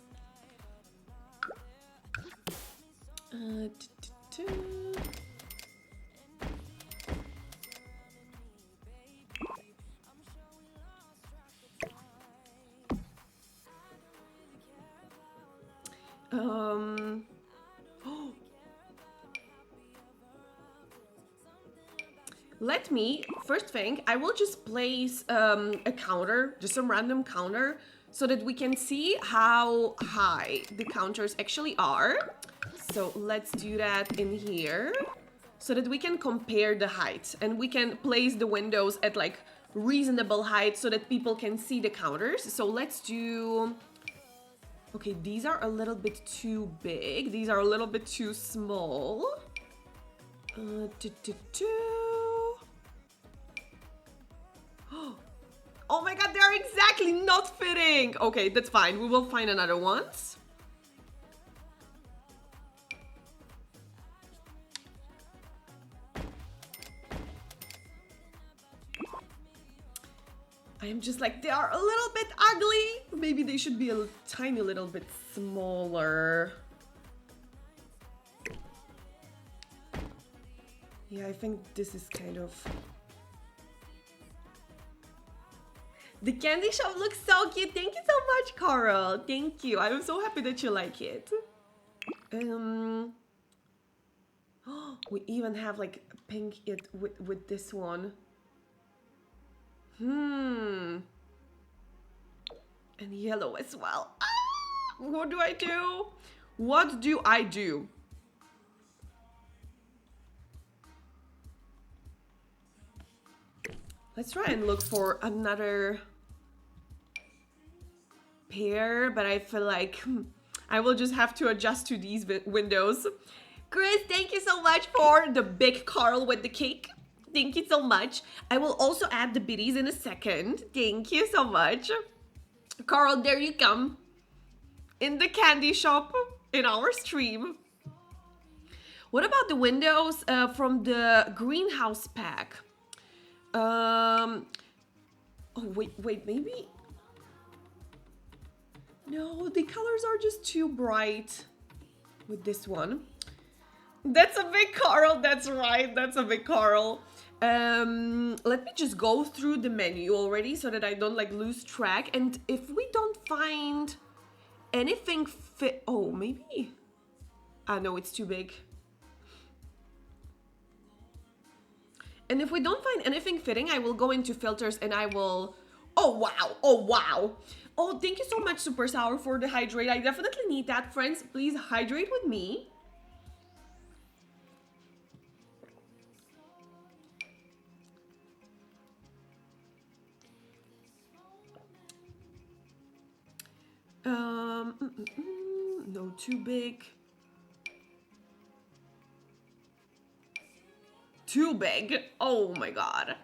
Let me, first thing, I will just place a counter, just some random counter, so that we can see how high the counters actually are. So let's do that in here, so that we can compare the height, and we can place the windows at like reasonable height so that people can see the counters. So let's do, okay, these are a little bit too big, these are a little bit too small. Oh my god, they're exactly not fitting. Okay, that's fine. We will find another ones. I am just like, they are a little bit ugly. Maybe they should be a tiny little bit smaller. Yeah, I think this is kind of... The candy shop looks so cute. Thank you so much, Carl. Thank you. I'm so happy that you like it. We even have like pink it with this one. And yellow as well. What do I do? What do I do? Let's try and look for another pair, but I feel like I will just have to adjust to these windows. Chris, thank you so much for the big Carl with the cake. Thank you so much. I will also add the biddies in a second. Thank you so much. Carl, there you come. In the candy shop, in our stream. What about the windows from the greenhouse pack? Oh, wait, maybe? No, the colors are just too bright with this one. That's a big Carl, that's right, that's a big Carl. Let me just go through the menu already so that I don't like lose track. And if we don't find anything fit, oh, maybe. Ah, no, it's too big. And if we don't find anything fitting, I will go into filters and I will, oh wow, oh wow. Oh, thank you so much, Super Sour, for the hydrate. I definitely need that, friends. Please hydrate with me. No, too big. Too big. Oh my god.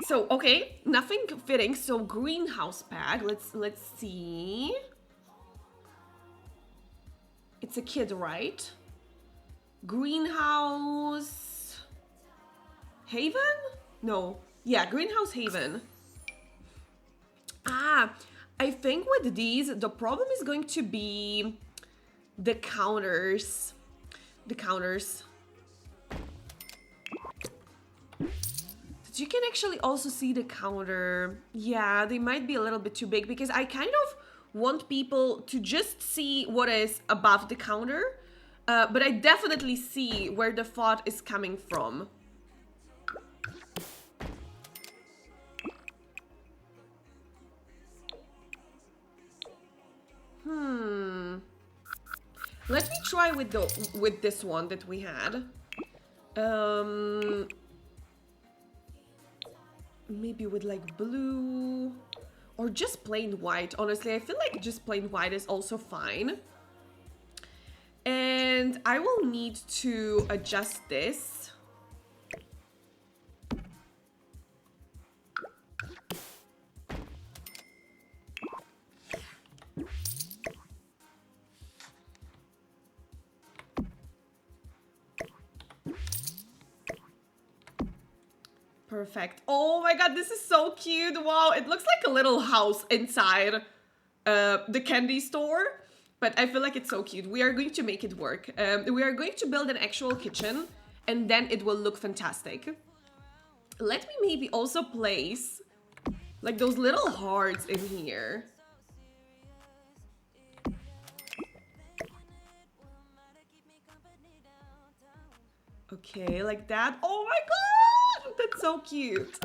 So, okay, nothing fitting. So, greenhouse pack. Let's see. It's a kid, right? Greenhouse Haven? No. Yeah, Greenhouse Haven. Ah, I think with these, the problem is going to be the counters. The counters. You can actually also see the counter. Yeah, they might be a little bit too big because I kind of want people to just see what is above the counter. But I definitely see where the thought is coming from. Let me try with this one that we had. Maybe with like blue or just plain white. Honestly, I feel like just plain white is also fine. And I will need to adjust this. Perfect. Oh my god, this is so cute. Wow, it looks like a little house inside the candy store. But I feel like it's so cute. We are going to make it work. We are going to build an actual kitchen and then it will look fantastic. Let me maybe also place like those little hearts in here. Okay, like that. Oh my god! That's so cute.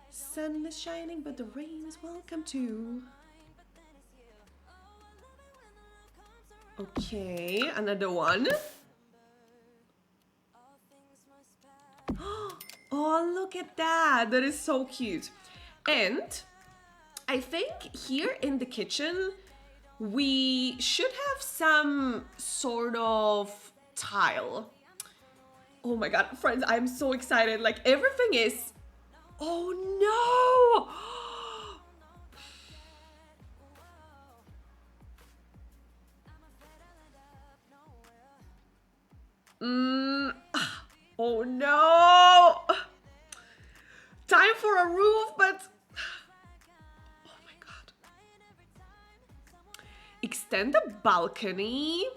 Sun is shining, but the rain is welcome too. Okay, another one. Oh, look at that. That is so cute. And I think here in the kitchen, we should have some sort of tile. Oh my god, friends, I'm so excited. Like everything is... Oh no! Oh no! Time for a roof, but... Oh my god. Extend the balcony.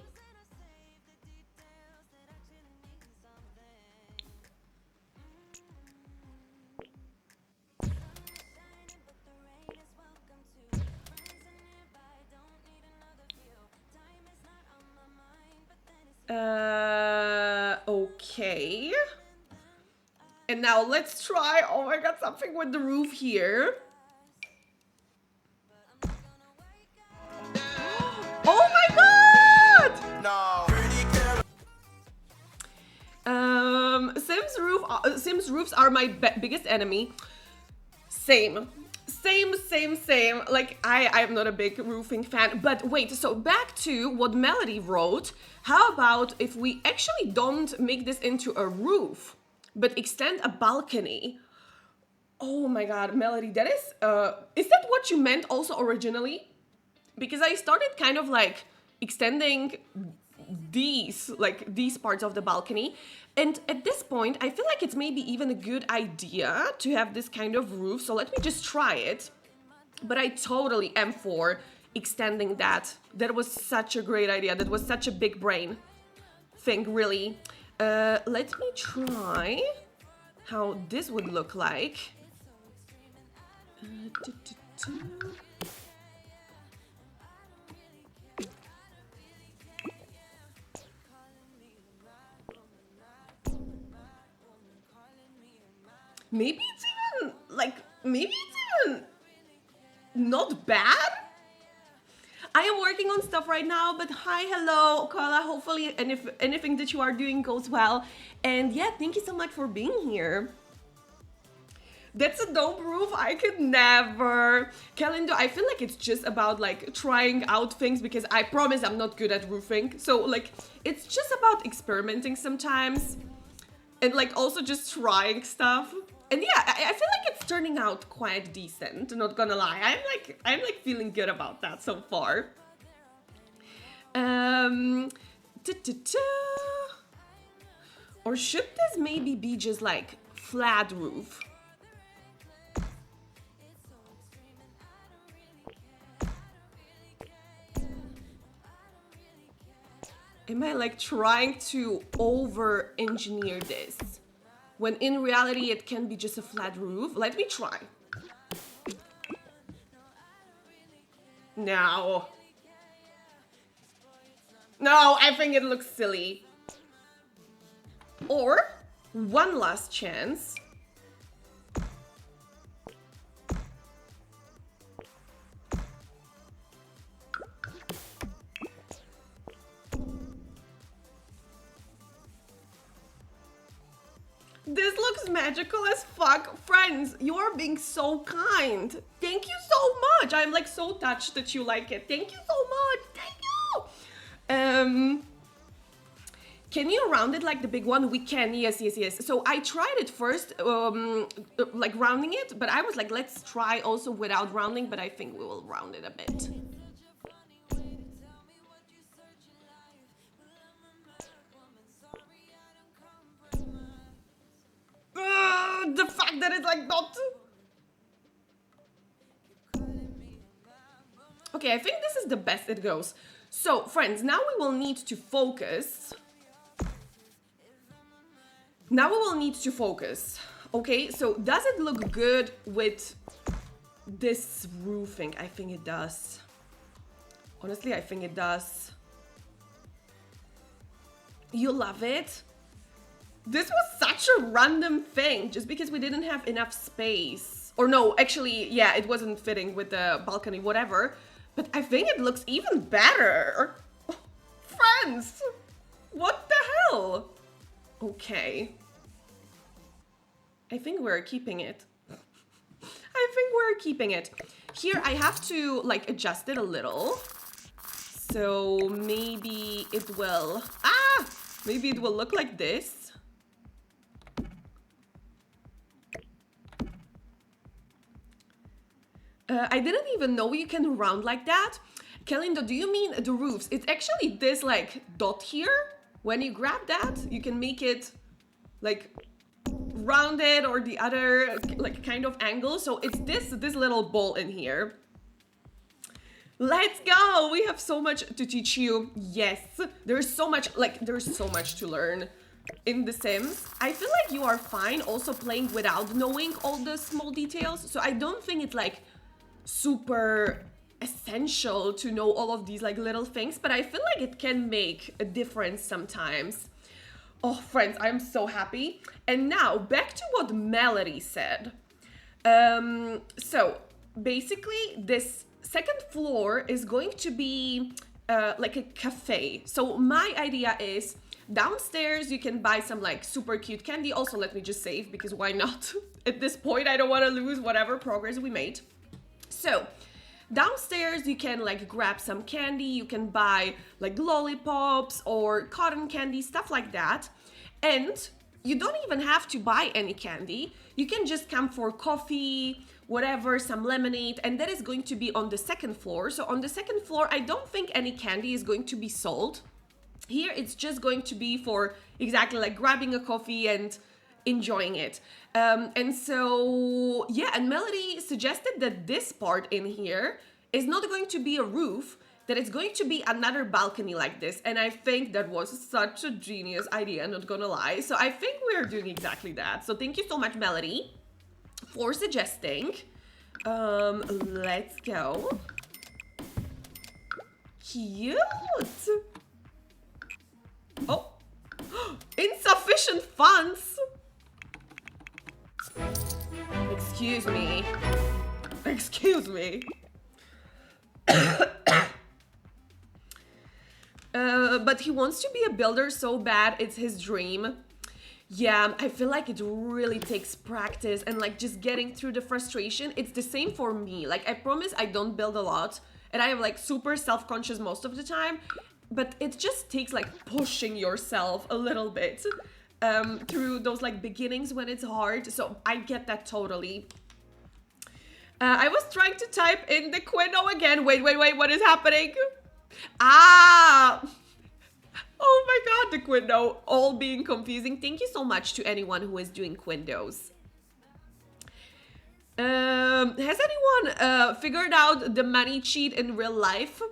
Okay. And now let's try, oh my god, something with the roof here. Oh my god! No. Sims roofs are my biggest enemy. Same. Like, I'm not a big roofing fan. But wait, so back to what Melody wrote. How about if we actually don't make this into a roof, but extend a balcony? Oh my god, Melody, that is that what you meant also originally? Because I started kind of like extending these parts of the balcony. And at this point, I feel like it's maybe even a good idea to have this kind of roof. So let me just try it. But I totally am for extending that. That was such a great idea. That was such a big brain thing, really. Let me try how this would look like. Maybe it's even like, maybe it's even not bad. I am working on stuff right now, but hi, hello, Koala. Hopefully, and if anything that you are doing goes well. And yeah, thank you so much for being here. That's a dope roof. I could never. Calendar, I feel like it's just about like trying out things, because I promise I'm not good at roofing. So like, it's just about experimenting sometimes. And like also just trying stuff. And yeah, I feel like it's turning out quite decent, not gonna lie. I'm like feeling good about that so far. Or should this maybe be just like flat roof? Am I like trying to over-engineer this, when in reality it can be just a flat roof? Let me try. No. No, I think it looks silly. Or, one last chance. This looks magical as fuck. Friends, you are being so kind. Thank you so much. I'm like so touched that you like it. Thank you so much. Thank you. Can you round it like the big one? We can. Yes, yes, yes. So I tried it first, like rounding it, but I was like, let's try also without rounding, but I think we will round it a bit. The fact that it's like not. Okay, I think this is the best it goes. So, friends, now we will need to focus. Now we will need to focus. Okay, so does it look good with this roofing? I think it does. Honestly, I think it does. You love it? This was such a random thing, just because we didn't have enough space. Or no, actually, yeah, it wasn't fitting with the balcony, whatever. But I think it looks even better. Friends, what the hell? Okay. I think we're keeping it. I think we're keeping it. Here, I have to, like, adjust it a little. So maybe it will... Maybe it will look like this. I didn't even know you can round like that. Kalinda, do you mean the roofs? It's actually this like dot here. When you grab that, you can make it like rounded or the other like kind of angle. So it's this little ball in here. Let's go. We have so much to teach you. Yes, there's so much to learn in The Sims. I feel like you are fine also playing without knowing all the small details. So I don't think it's like super essential to know all of these like little things, but I feel like it can make a difference sometimes. Oh, friends, I'm so happy. And now back to what Melody said. So basically this second floor is going to be like a cafe. So my idea is downstairs you can buy some like super cute candy. Also, let me just save, because why not? At this point, I don't want to lose whatever progress we made. So downstairs you can like grab some candy, you can buy like lollipops or cotton candy, stuff like that. And you don't even have to buy any candy. You can just come for coffee, whatever, some lemonade, and that is going to be on the second floor. So on the second floor, I don't think any candy is going to be sold. Here it's just going to be for exactly like grabbing a coffee and enjoying it. And so, yeah, and Melody suggested that this part in here is not going to be a roof, that it's going to be another balcony like this. And I think that was such a genius idea, not gonna lie. So I think we're doing exactly that. So thank you so much, Melody, for suggesting. Let's go. Cute. Oh, insufficient funds. Excuse me. Excuse me. But he wants to be a builder so bad, it's his dream. Yeah, I feel like it really takes practice and like just getting through the frustration. It's the same for me. Like, I promise I don't build a lot and I am like super self-conscious most of the time, but it just takes like pushing yourself a little bit through those like beginnings when it's hard. So I get that totally. I was trying to type in the Quino again. Wait, what is happening? Ah! Oh my god, the Quino, all being confusing. Thank you so much to anyone who is doing Quindos. Has anyone figured out the money cheat in real life?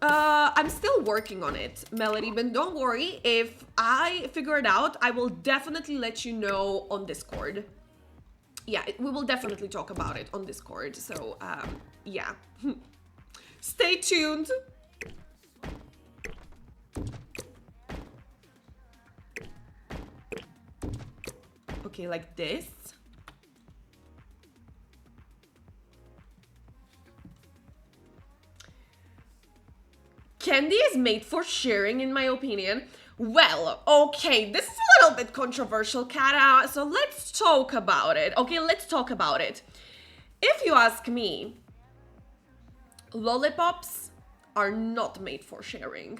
I'm still working on it, Melody, but don't worry. If I figure it out, I will definitely let you know on Discord. Yeah, we will definitely talk about it on Discord. So, yeah. Stay tuned. Okay, like this. Candy is made for sharing, in my opinion. Well, okay, this is a little bit controversial, Kara, so let's talk about it. Okay, let's talk about it. If you ask me, lollipops are not made for sharing.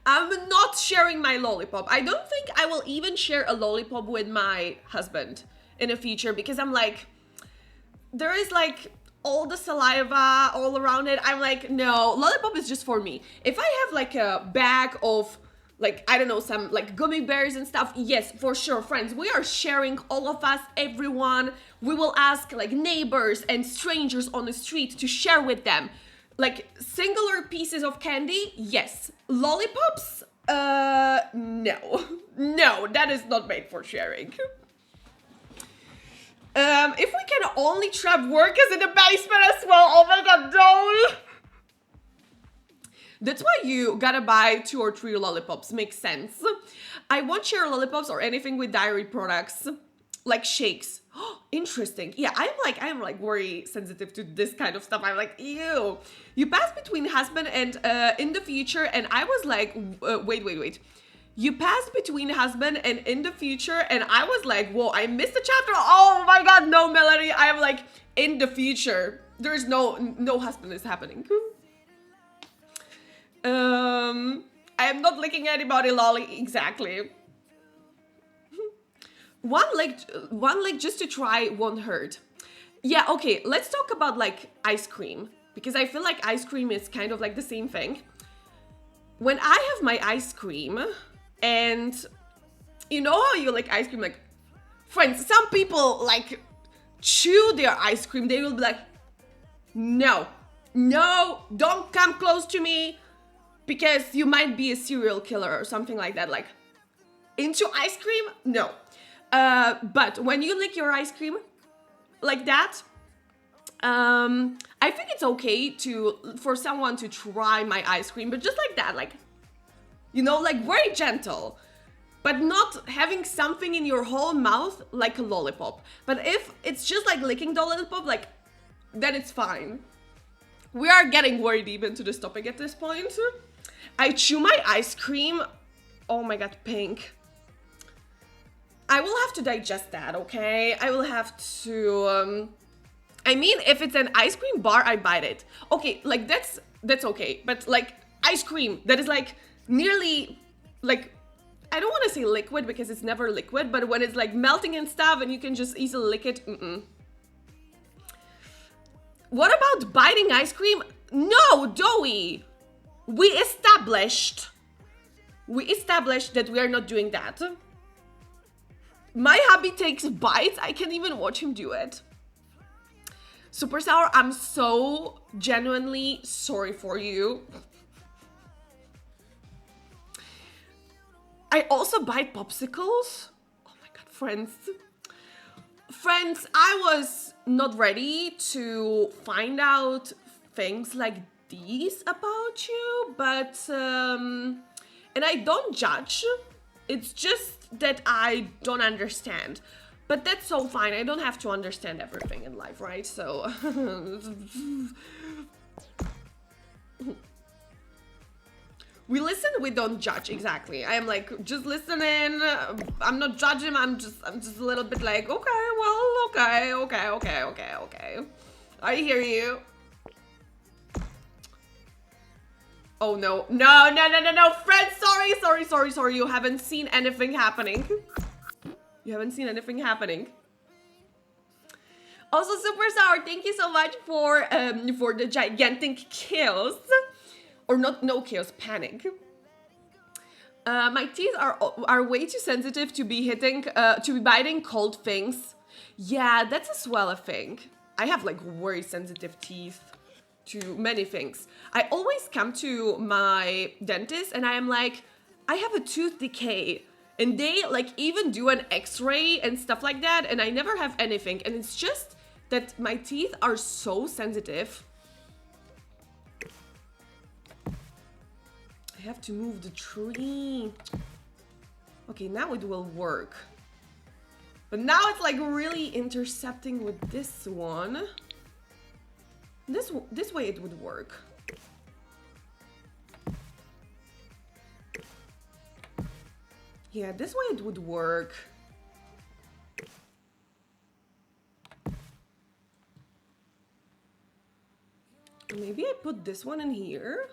I'm not sharing my lollipop. I don't think I will even share a lollipop with my husband in the future because I'm like, there is like all the saliva all around it. I'm like, no, lollipop is just for me. If I have like a bag of like, I don't know, some like gummy bears and stuff, yes, for sure, friends, we are sharing, all of us, everyone. We will ask like neighbors and strangers on the street to share with them. Like singular pieces of candy, yes. Lollipops, no. No, that is not made for sharing. If we can only trap workers in the basement as well, oh my god, no! That's why you gotta buy 2 or 3 lollipops, makes sense. I won't share lollipops or anything with dairy products, like shakes. Oh, interesting. Yeah, I'm like very sensitive to this kind of stuff. I'm like, ew. You pass between husband and in the future, and I was like, wait. You passed between husband and in the future, and I was like, whoa, I missed a chapter. Oh my god, no, Melody. I am like, in the future. There's no husband is happening. I am not licking anybody, lolly. Exactly. One leg just to try won't hurt. Yeah, okay, let's talk about like ice cream, because I feel like ice cream is kind of like the same thing. When I have my ice cream, and you know how you like ice cream, like, friends, some people like chew their ice cream, they will be like, no, don't come close to me, because you might be a serial killer or something like that. Like, into ice cream? No. But when you lick your ice cream like that, I think it's okay for someone to try my ice cream, but just like that, like, you know, like very gentle, but not having something in your whole mouth like a lollipop. But if it's just like licking the lollipop, like, then it's fine. We are getting very deep into this topic at this point. I chew my ice cream. Oh my god, pink. I will have to digest that, okay? I will have to, I mean, if it's an ice cream bar, I bite it. Okay, like, that's okay. But, like, ice cream that is, like, nearly, like, I don't want to say liquid because it's never liquid, but when it's, like, melting and stuff and you can just easily lick it, What about biting ice cream? No, Joey! We established that we are not doing that. My hubby takes bites. I can't even watch him do it. Super Sour, I'm so genuinely sorry for you. I also bite popsicles. Oh my god, friends. Friends, I was not ready to find out things like these about you, but, and I don't judge. It's just that I don't understand. But that's so fine. I don't have to understand everything in life, right? So, we listen, we don't judge. Exactly. I am like just listening. I'm not judging. I'm just a little bit like, okay, well, okay. I hear you. Oh no, no, Fred, sorry. You haven't seen anything happening. You haven't seen anything happening. Also, Super Sour, thank you so much for the gigantic kills. Or no kills, panic. My teeth are way too sensitive to be biting cold things. Yeah, that's as well a thing. I have like very sensitive teeth to many things. I always come to my dentist and I am like, I have a tooth decay. And they like even do an x-ray and stuff like that, and I never have anything. And it's just that my teeth are so sensitive. I have to move the tree. Okay, now it will work. But now it's like really intercepting with this one. This way it would work. Yeah, this way it would work. Maybe I put this one in here.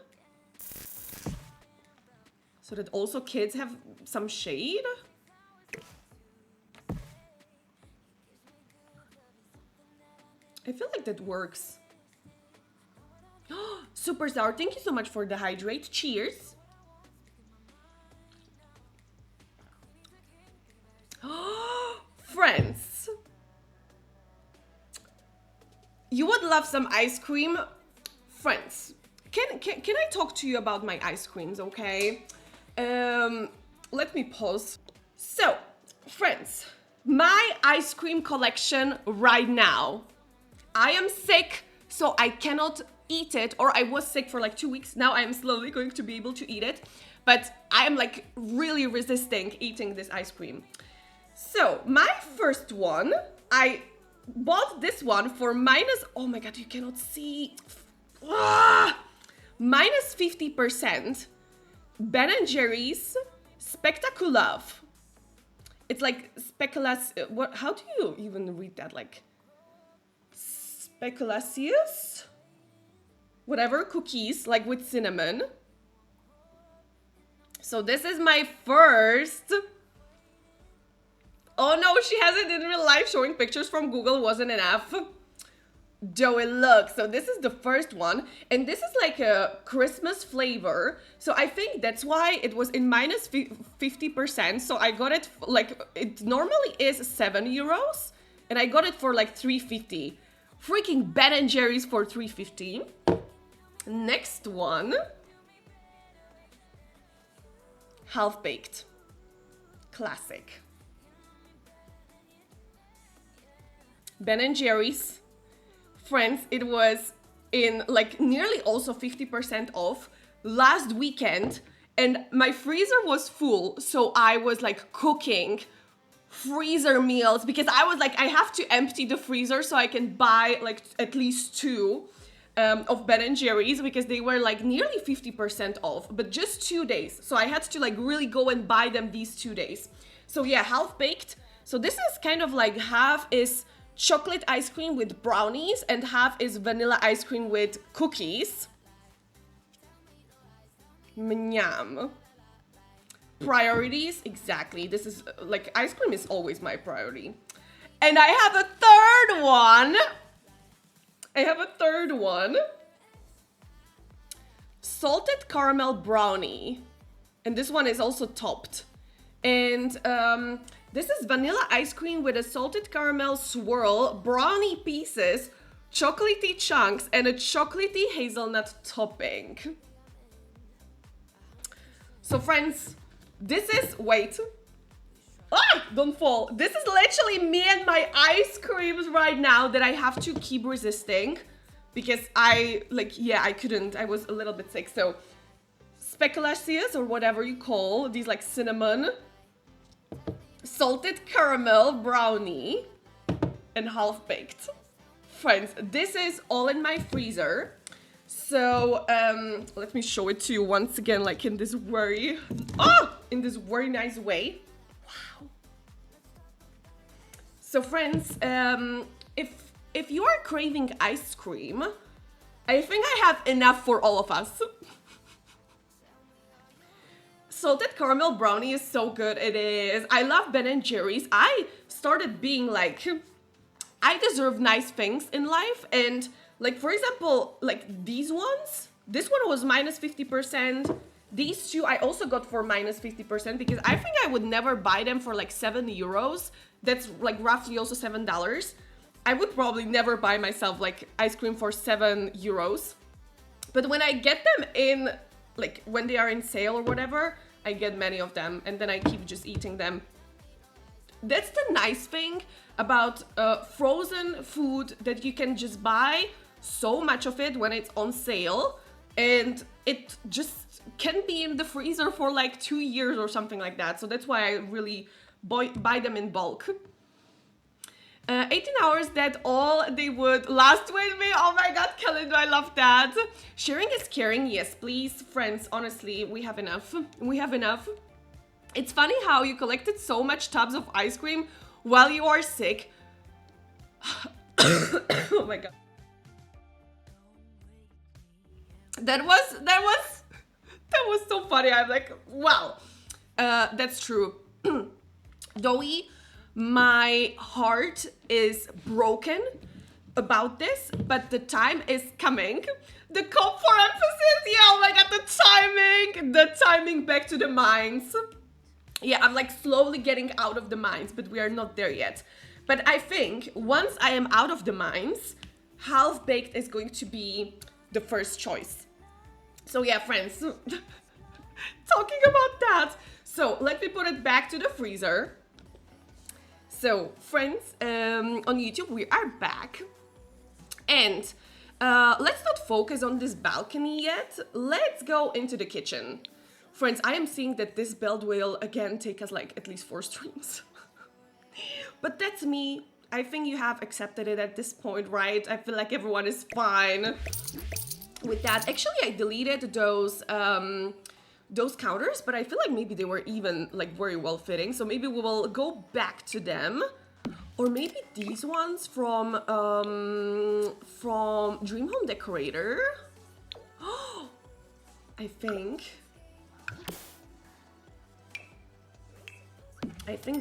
So that also kids have some shade. I feel like that works. Super Sour, thank you so much for the hydrate. Cheers. Friends, you would love some ice cream. Friends, can I talk to you about my ice creams, okay? Let me pause. So, friends, my ice cream collection right now. I am sick, so I cannot eat it, or I was sick for like 2 weeks. Now I am slowly going to be able to eat it, but I am like really resisting eating this ice cream. So, my first one, I bought this one for minus, oh my god, you cannot see, minus 50%, Ben & Jerry's Spectaculove. It's like speculas, what, how do you even read that, like, speculaceous? Whatever, cookies, like with cinnamon. So this is my first. Oh no, she has it in real life. Showing pictures from Google wasn't enough. Joey, look. So this is the first one. And this is like a Christmas flavor. So I think that's why it was in minus 50%. So I got it, like, it normally is 7 euros. And I got it for like 3.50. Freaking Ben & Jerry's for 3.50. Next one. Half-baked. Classic. Ben & Jerry's. Friends, it was in like nearly also 50% off last weekend, and my freezer was full, so I was like cooking freezer meals because I was like, I have to empty the freezer so I can buy like at least 2 of Ben & Jerry's because they were like nearly 50% off, but just 2 days. So I had to like really go and buy them these 2 days. So yeah, half-baked. So this is kind of like half is chocolate ice cream with brownies and half is vanilla ice cream with cookies. Mnyam. Priorities, exactly. This is like, ice cream is always my priority. And I have a third one. Salted caramel brownie. And this one is also topped. And This is vanilla ice cream with a salted caramel swirl, brownie pieces, chocolatey chunks, and a chocolatey hazelnut topping. So friends, this is, wait. Ah, don't fall. This is literally me and my ice creams right now that I have to keep resisting because I couldn't. I was a little bit sick. So speculaceous or whatever you call these, like cinnamon, salted caramel brownie, and half baked. Friends, this is all in my freezer. So let me show it to you once again, like in this very nice way. Wow. So friends, if you are craving ice cream, I think I have enough for all of us. Salted caramel brownie is so good. It is. I love Ben & Jerry's. I started being like, I deserve nice things in life. And like, for example, like these ones, this one was minus 50%. These two I also got for minus 50% because I think I would never buy them for like €7. That's like roughly also $7. I would probably never buy myself like ice cream for €7. But when I get them in, like when they are in sale or whatever, I get many of them and then I keep just eating them. That's the nice thing about frozen food, that you can just buy so much of it when it's on sale, and it just can be in the freezer for like 2 years or something like that. So that's why I really buy them in bulk. 18 hours, that all they would last with me. Oh my god, Kalindo, I love that. Sharing is caring. Yes, please, friends. Honestly, we have enough. We have enough. It's funny how you collected so much tubs of ice cream while you are sick. Oh my god. That was so funny. I'm like, wow. That's true. Doey, my heart is broken about this, but the time is coming. The cop for emphasis. Yeah, oh my god, the timing back to the mines. Yeah, I'm like slowly getting out of the mines, but we are not there yet. But I think once I am out of the mines, half-baked is going to be the first choice. So yeah, friends, talking about that. So let me put it back to the freezer. So friends, on YouTube, we are back. And let's not focus on this balcony yet. Let's go into the kitchen. Friends, I am seeing that this build will again take us like at least 4 streams. But that's me. I think you have accepted it at this point, right? I feel like everyone is fine with that. Actually, I deleted those counters, but I feel like maybe they were even like very well fitting. So maybe we will go back to them. Or maybe these ones from Dream Home Decorator. I think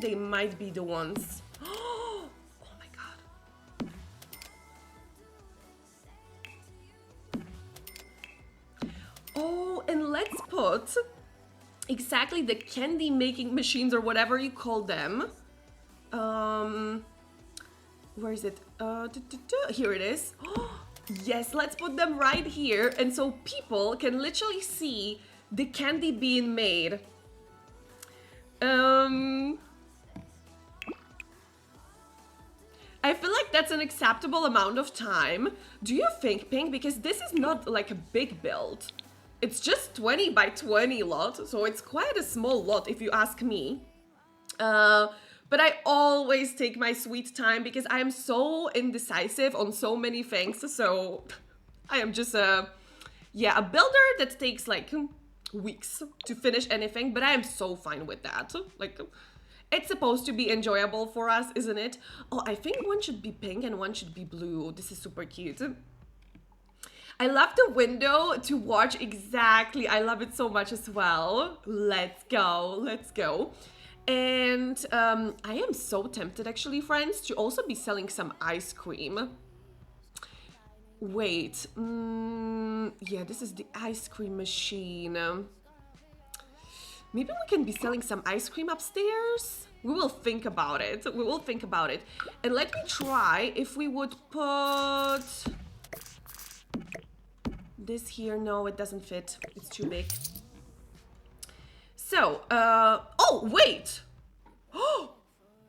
they might be the ones. Oh my god. Oh, and let's put exactly the candy making machines or whatever you call them. Where is it? Here it is. Yes, let's put them right here, and so people can literally see the candy being made. I feel like that's an acceptable amount of time. Do you think, Pink? Because this is not like a big build. It's just 20 by 20 lot, so it's quite a small lot if you ask me. But I always take my sweet time because I am so indecisive on so many things. So I am just a builder that takes like weeks to finish anything, but I am so fine with that. Like, it's supposed to be enjoyable for us, isn't it? Oh, I think one should be pink and one should be blue. This is super cute. I love the window to watch. Exactly. I love it so much as well. Let's go. Let's go. And I am so tempted, actually, friends, to also be selling some ice cream. Wait. Yeah, this is the ice cream machine. Maybe we can be selling some ice cream upstairs? We will think about it. We will think about it. And let me try if we would put this here. No, it doesn't fit. It's too big. So, oh, wait. Oh,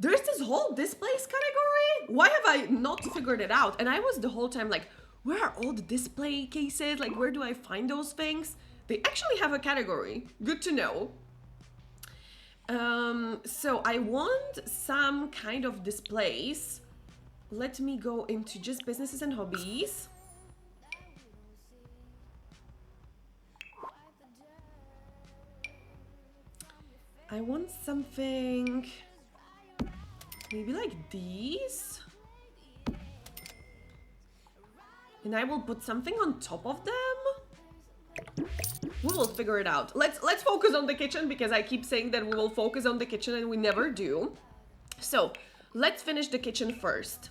there's this whole displays category. Why have I not figured it out? And I was the whole time like, where are all the display cases? Like, where do I find those things? They actually have a category. Good to know. So I want some kind of displays. Let me go into just businesses and hobbies. I want something maybe like these. And I will put something on top of them. We will figure it out. Let's focus on the kitchen because I keep saying that we will focus on the kitchen and we never do. So let's finish the kitchen first.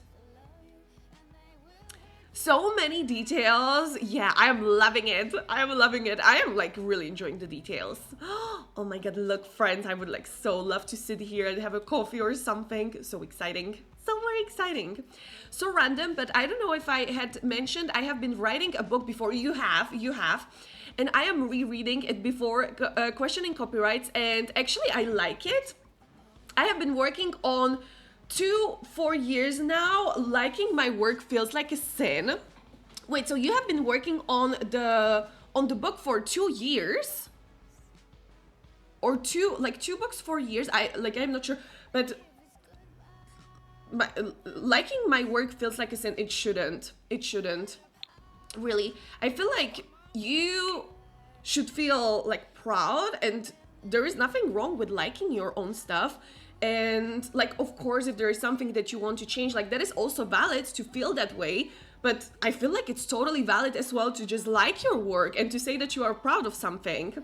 So many details. Yeah, I am loving it. I am loving it. I am like really enjoying the details. Oh my god, look friends, I would like so love to sit here and have a coffee or something. So exciting. So very exciting. So random, but I don't know if I had mentioned I have been writing a book before. You have. And I am rereading it before, questioning copyrights, and actually I like it. I have been working on 4 years now. Liking my work feels like a sin. Wait, so you have been working on the book for 2 years? Or two books, 4 years? I'm not sure, but liking my work feels like a sin. It shouldn't. It shouldn't. Really. I feel like you should feel like proud, and there is nothing wrong with liking your own stuff. And like, of course, if there is something that you want to change, like that is also valid to feel that way. But I feel like it's totally valid as well to just like your work and to say that you are proud of something.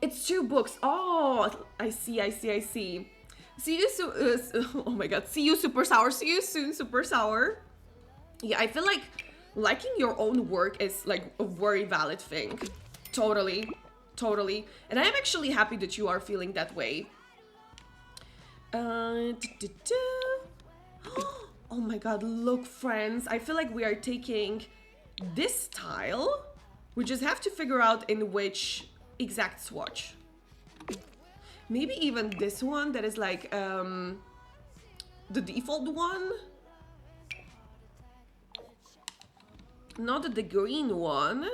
It's 2 books. Oh, I see. See you soon. Oh my god. See you, Super Sour. See you soon, Super Sour. Yeah, I feel like liking your own work is like a very valid thing. Totally. And I am actually happy that you are feeling that way. Oh my god, look friends. I feel like we are taking this tile. We just have to figure out in which exact swatch. Maybe even this one that is like the default one. Not the green one.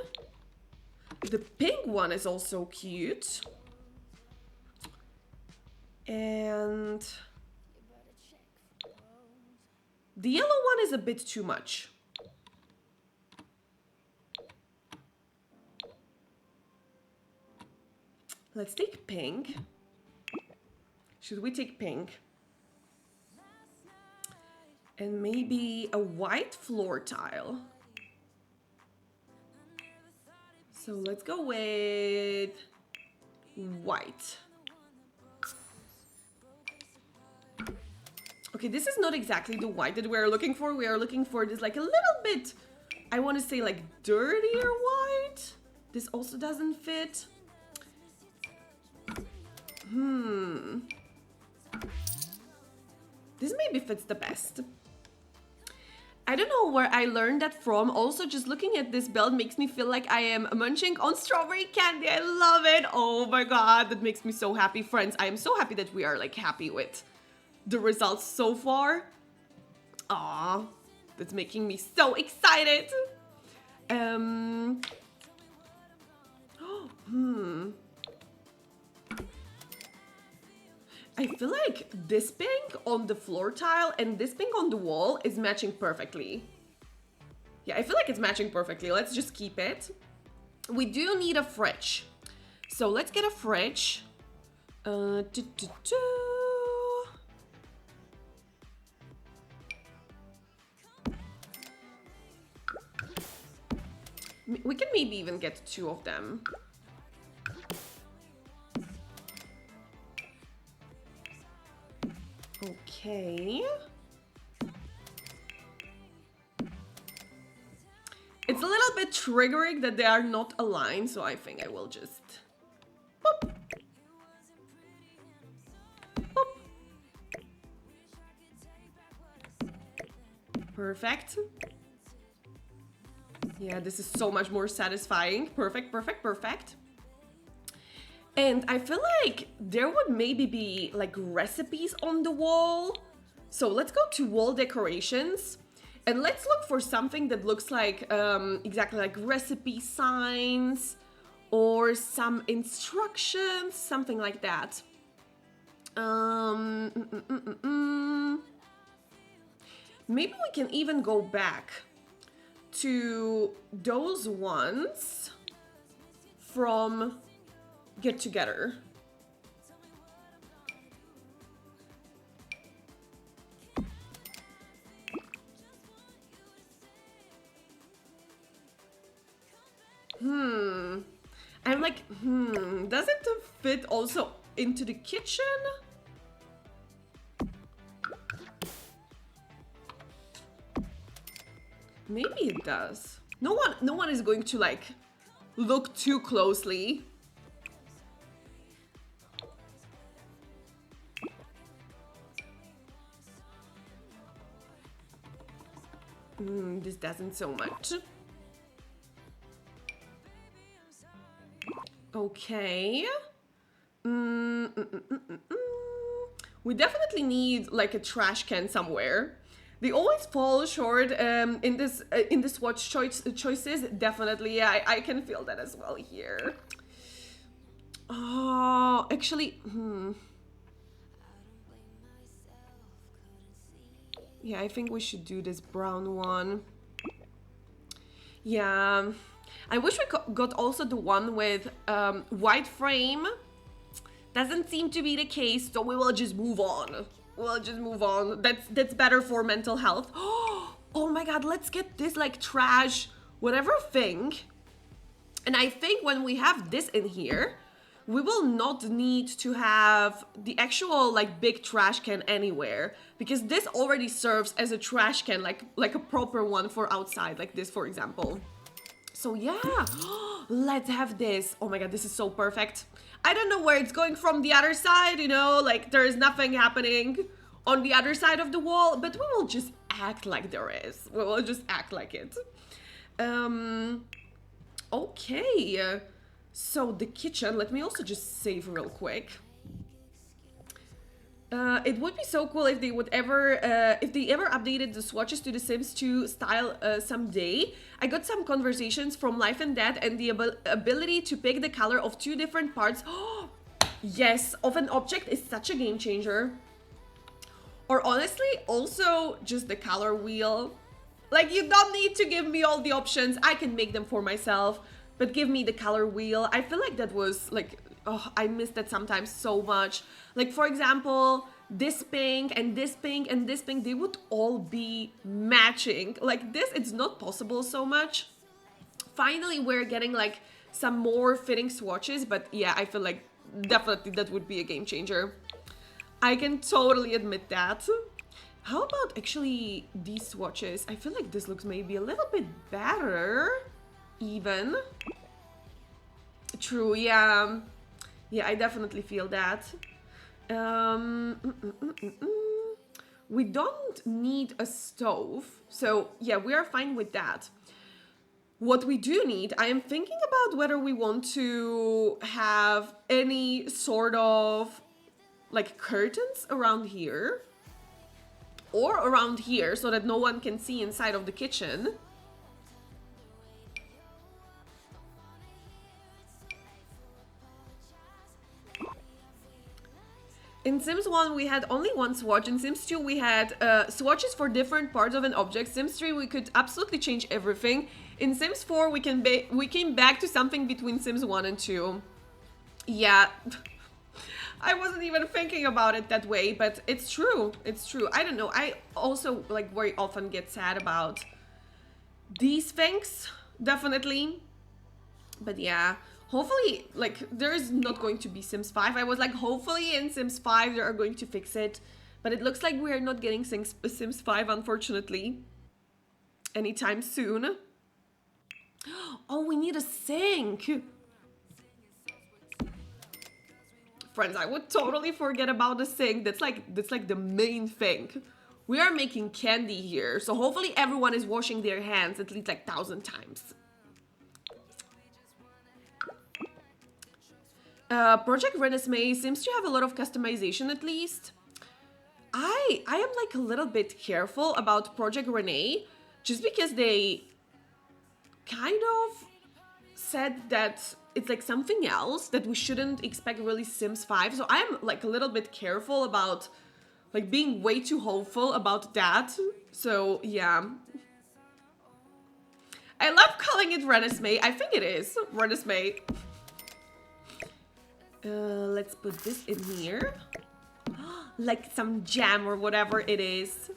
The pink one is also cute. And the yellow one is a bit too much. Let's take pink. Should we take pink? And maybe a white floor tile. So let's go with white. Okay, this is not exactly the white that we're looking for. We are looking for this like a little bit, I want to say like dirtier white. This also doesn't fit. This maybe fits the best. I don't know where I learned that from. Also, just looking at this belt makes me feel like I am munching on strawberry candy. I love it. Oh my god, that makes me so happy. Friends, I am so happy that we are like happy with the results so far. Aw, that's making me so excited. I feel like this pink on the floor tile and this pink on the wall is matching perfectly. Yeah, I feel like it's matching perfectly. Let's just keep it. We do need a fridge. So let's get a fridge. We can maybe even get 2 of them. Okay. It's a little bit triggering that they are not aligned, so I think I will just... Boop. Boop. Perfect. Yeah, this is so much more satisfying. Perfect, perfect, perfect. And I feel like there would maybe be like recipes on the wall. So let's go to wall decorations and let's look for something that looks like exactly like recipe signs or some instructions, something like that. Maybe we can even go back to those ones from Get Together. I'm like, does it fit also into the kitchen? Maybe it does. No one is going to like look too closely. This doesn't so much. Okay. We definitely need like a trash can somewhere. They always fall short in the swatch choices. Definitely, yeah, I can feel that as well here. Oh, actually, yeah, I think we should do this brown one. Yeah, I wish we got also the one with white frame. Doesn't seem to be the case, so we will just move on. We'll just move on. That's better for mental health. Oh my god, let's get this like trash whatever thing. And I think when we have this in here, we will not need to have the actual like big trash can anywhere, because this already serves as a trash can, like a proper one for outside, like this for example. So yeah, let's have this. Oh my god, this is so perfect. I don't know where it's going from the other side, you know, like there is nothing happening on the other side of the wall, but we will just act like there is. We will just act like it. Okay, so the kitchen, let me also just save real quick. It would be so cool if they would ever, if they ever updated the swatches to the Sims 2 style someday. I got some conversations from Life and Death, and the ability to pick the color of 2 different parts, yes, of an object is such a game changer. Or honestly, also just the color wheel. Like, you don't need to give me all the options. I can make them for myself, but give me the color wheel. I feel like that was like, oh, I miss that sometimes so much. Like, for example, this pink and this pink and this pink, they would all be matching. Like this, it's not possible so much. Finally, we're getting like some more fitting swatches, but yeah, I feel like definitely that would be a game changer. I can totally admit that. How about actually these swatches? I feel like this looks maybe a little bit better, even. True, yeah. Yeah, I definitely feel that. We don't need a stove, so yeah, we are fine with that. What we do need, I am thinking about whether we want to have any sort of like curtains around here or around here so that no one can see inside of the kitchen. In Sims 1, we had only one swatch. In Sims 2, we had swatches for different parts of an object. Sims 3, we could absolutely change everything. In Sims 4, we came back to something between Sims 1 and 2. Yeah, I wasn't even thinking about it that way, but it's true. It's true. I don't know. I also like very often get sad about these things, definitely. But yeah. Hopefully, like, there is not going to be Sims 5. I was like, hopefully in Sims 5 they are going to fix it. But it looks like we are not getting Sims 5, unfortunately, anytime soon. Oh, we need a sink! Friends, I would totally forget about the sink. That's like the main thing We are making candy here, so hopefully everyone is washing their hands at least like 1,000 times. Project Renesmee seems to have a lot of customization at least. I am like a little bit careful about Project Renee just because they kind of said that it's like something else that we shouldn't expect really Sims 5. So I'm like a little bit careful about like being way too hopeful about that. So yeah. I love calling it Renesmee. I think it is Renesmee. Let's put this in here. Like some jam or whatever it is.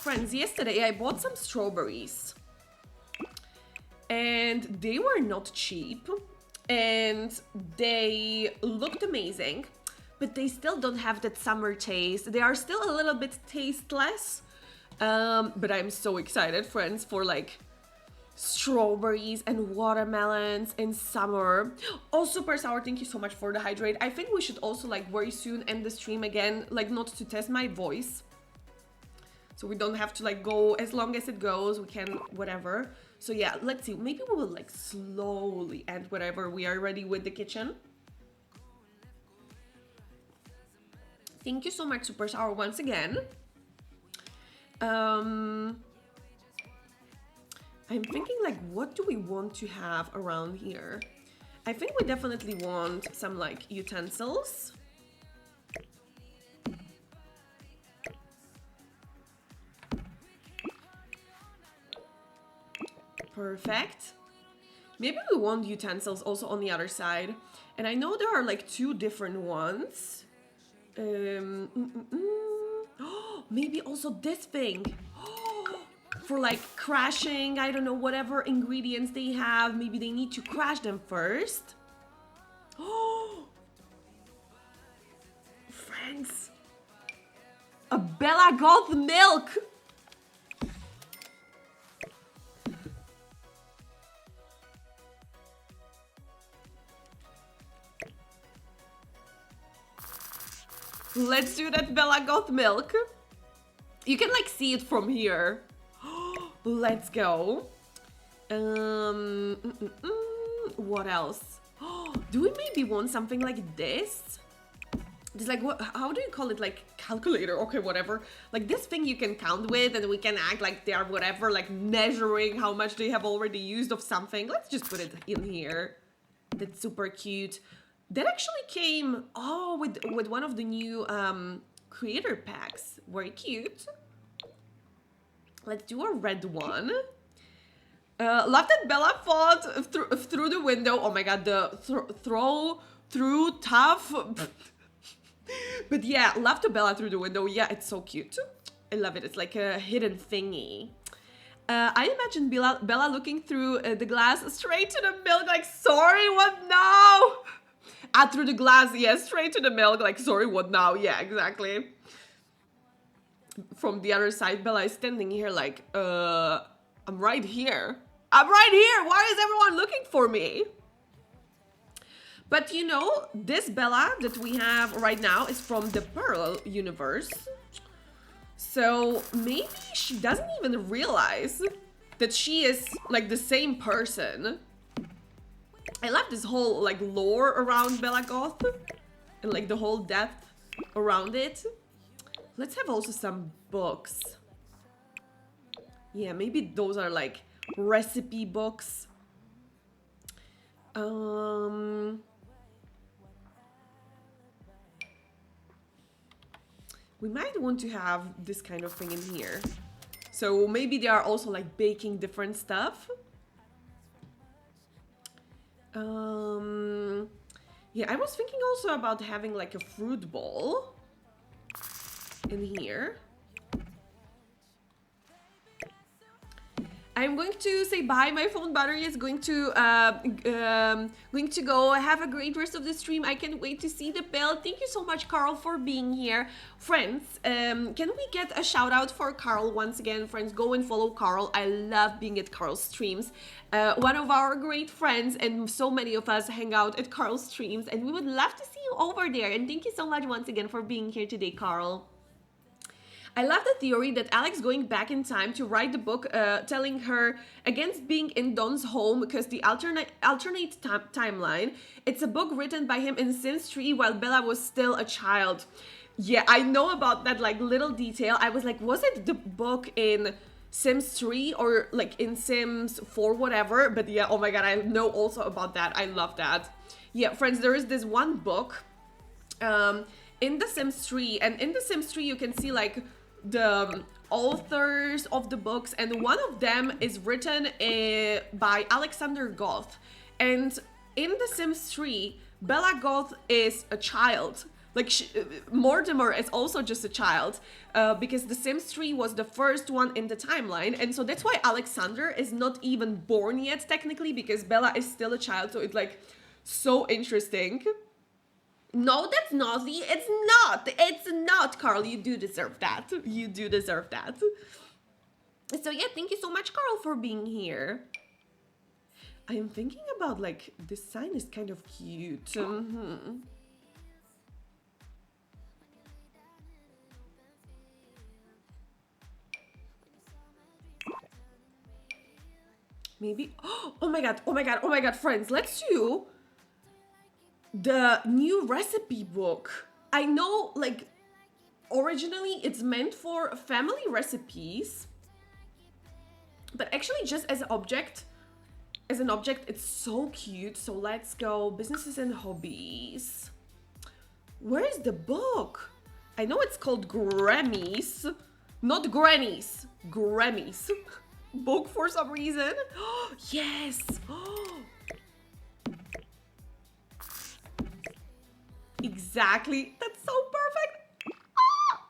Friends, yesterday I bought some strawberries. And they were not cheap. And they looked amazing. But they still don't have that summer taste. They are still a little bit tasteless. But I'm so excited, friends, for like strawberries and watermelons in summer. Oh, Super Sour, thank you so much for the hydrate. I think we should also like very soon end the stream again, like not to test my voice, so we don't have to like go as long as it goes. We can whatever. So yeah, let's see, maybe we will like slowly end whenever we are ready with the kitchen. Thank you so much, Super Sour, once again. I'm thinking like, what do we want to have around here? I think we definitely want some like utensils. Perfect. Maybe we want utensils also on the other side. And I know there are like 2 different ones. Maybe also this thing. For like crashing, I don't know, whatever ingredients they have, maybe they need to crash them first. Oh, friends, a Bella Goth milk. Let's do that Bella Goth milk. You can like see it from here. Let's go. What else? Do we maybe want something like this? It's like, what? How do you call it? Like calculator? Okay, whatever. Like this thing you can count with, and we can act like they are whatever, like measuring how much they have already used of something. Let's just put it in here. That's super cute. That actually came with one of the new creator packs. Very cute. Let's do a red one. Love that Bella fought through the window. Oh my god, the throw through tough. But yeah, love the Bella through the window. Yeah, it's so cute. I love it. It's like a hidden thingy. I imagine Bella looking through the glass straight to the milk like, sorry, what now? Through the glass, yeah, straight to the milk like, sorry, what now? Yeah, exactly. From the other side, Bella is standing here like, I'm right here. I'm right here. Why is everyone looking for me? But you know, this Bella that we have right now is from the Pearl universe. So maybe she doesn't even realize that she is like the same person. I love this whole like lore around Bella Goth and like the whole depth around it. Let's have also some books. Yeah, maybe those are like recipe books. We might want to have this kind of thing in here. So maybe they are also like baking different stuff. Yeah, I was thinking also about having like a fruit bowl in here. I I'm going to say bye. My phone battery is going to go. Have a great rest of the stream. I can't wait to see the bell. Thank you so much, Carl, for being here. Friends, can we get a shout out for Carl once again? Friends, go and follow Carl. I love being at Carl's streams. One of our great friends, and so many of us hang out at Carl's streams, and we would love to see you over there. And thank you so much once again for being here today, Carl. I love the theory that Alex going back in time to write the book telling her against being in Don's home because the alternate timeline. It's a book written by him in Sims 3 while Bella was still a child. Yeah, I know about that like little detail. I was like, was it the book in Sims 3 or like in Sims 4, whatever? But yeah, oh my god, I know also about that. I love that. Yeah, friends, there is this one book in the Sims 3, and in the Sims 3 you can see like the authors of the books, and one of them is written by Alexander Goth. And in the Sims 3, Bella Goth is a child. Like Mortimer is also just a child because the Sims 3 was the first one in the timeline, and so that's why Alexander is not even born yet technically, because Bella is still a child. So it's like so interesting. No, that's naughty. It's not. It's not, Carl. You do deserve that. You do deserve that. So yeah, thank you so much, Carl, for being here. I am thinking about like this sign is kind of cute. Maybe. Oh my god. Oh my god. Oh my god, friends. Let's do the new recipe book. I know like originally it's meant for family recipes, but actually just as an object it's so cute. So let's go businesses and hobbies. Where is the book? I know it's called Grammys, not Grannies, Grammys book for some reason. Yes. Exactly. That's so perfect. Ah!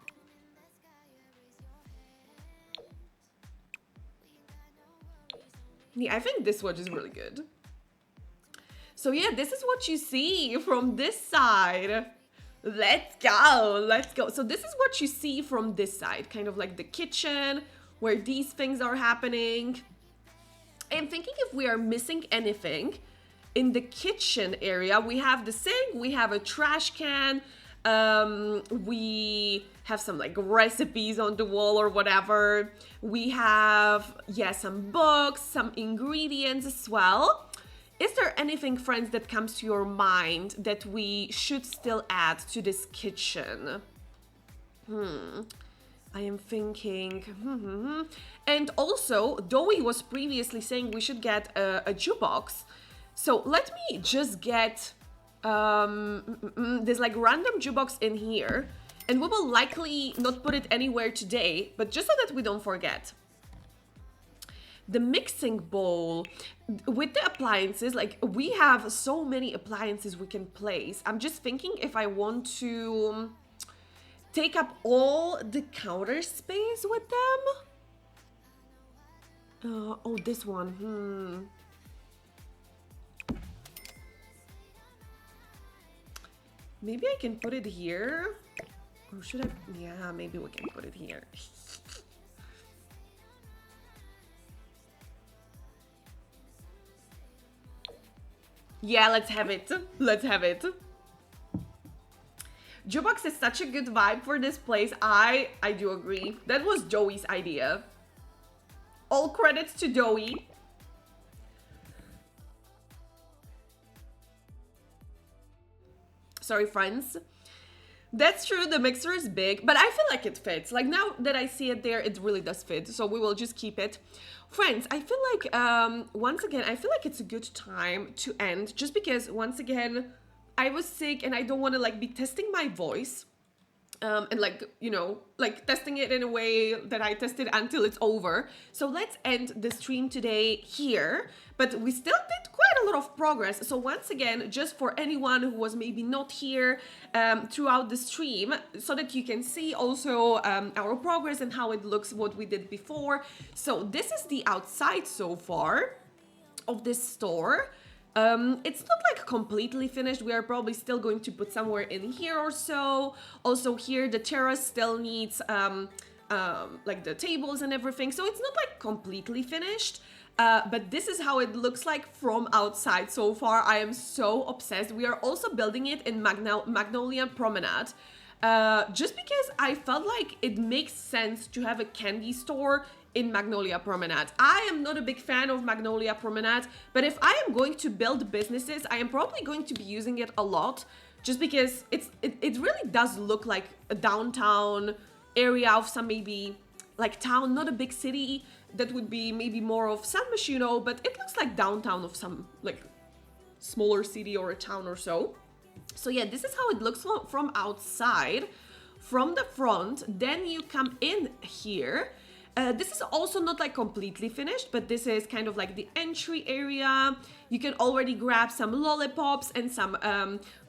Yeah, I think this one is really good. So yeah, this is what you see from this side. Let's go. Let's go. So this is what you see from this side, kind of like the kitchen where these things are happening. I'm thinking if we are missing anything. In the kitchen area, we have the sink, we have a trash can, we have some like recipes on the wall or whatever. We have, yeah, some books, some ingredients as well. Is there anything, friends, that comes to your mind that we should still add to this kitchen? I am thinking, And also, Dowie was previously saying we should get a jukebox. So let me just get this like random jukebox in here, and we will likely not put it anywhere today, but just so that we don't forget. The mixing bowl with the appliances, like we have so many appliances we can place. I'm just thinking if I want to take up all the counter space with them. Oh, this one. Maybe I can put it here. Or should I? Yeah, maybe we can put it here. Yeah, let's have it. Let's have it. Jukebox is such a good vibe for this place. I do agree. That was Joey's idea. All credits to Joey. Sorry, friends. That's true, the mixer is big, but I feel like it fits. Like now that I see it there, it really does fit. So we will just keep it. Friends, I feel like, once again, I feel like it's a good time to end just because, once again, I was sick and I don't want to like be testing my voice. and like, you know, like testing it in a way that I test it until it's over. So let's end the stream today here, but we still did quite a lot of progress. So once again, just for anyone who was maybe not here throughout the stream, so that you can see also our progress and how it looks, what we did before. So this is the outside so far of this store. It's not like completely finished. We are probably still going to put somewhere in here or so. Also here, the terrace still needs like the tables and everything. So it's not like completely finished. But this is how it looks like from outside so far. I am so obsessed. We are also building it in Magnolia Promenade. Just because I felt like it makes sense to have a candy store in Magnolia Promenade. I am not a big fan of Magnolia Promenade, but if I am going to build businesses, I am probably going to be using it a lot, just because it really does look like a downtown area of some maybe like town, not a big city. That would be maybe more of San Myshuno, but it looks like downtown of some like smaller city or a town or so. So yeah, this is how it looks from outside. From the front, then you come in here. This is also not like completely finished, but this is kind of like the entry area. You can already grab some lollipops and some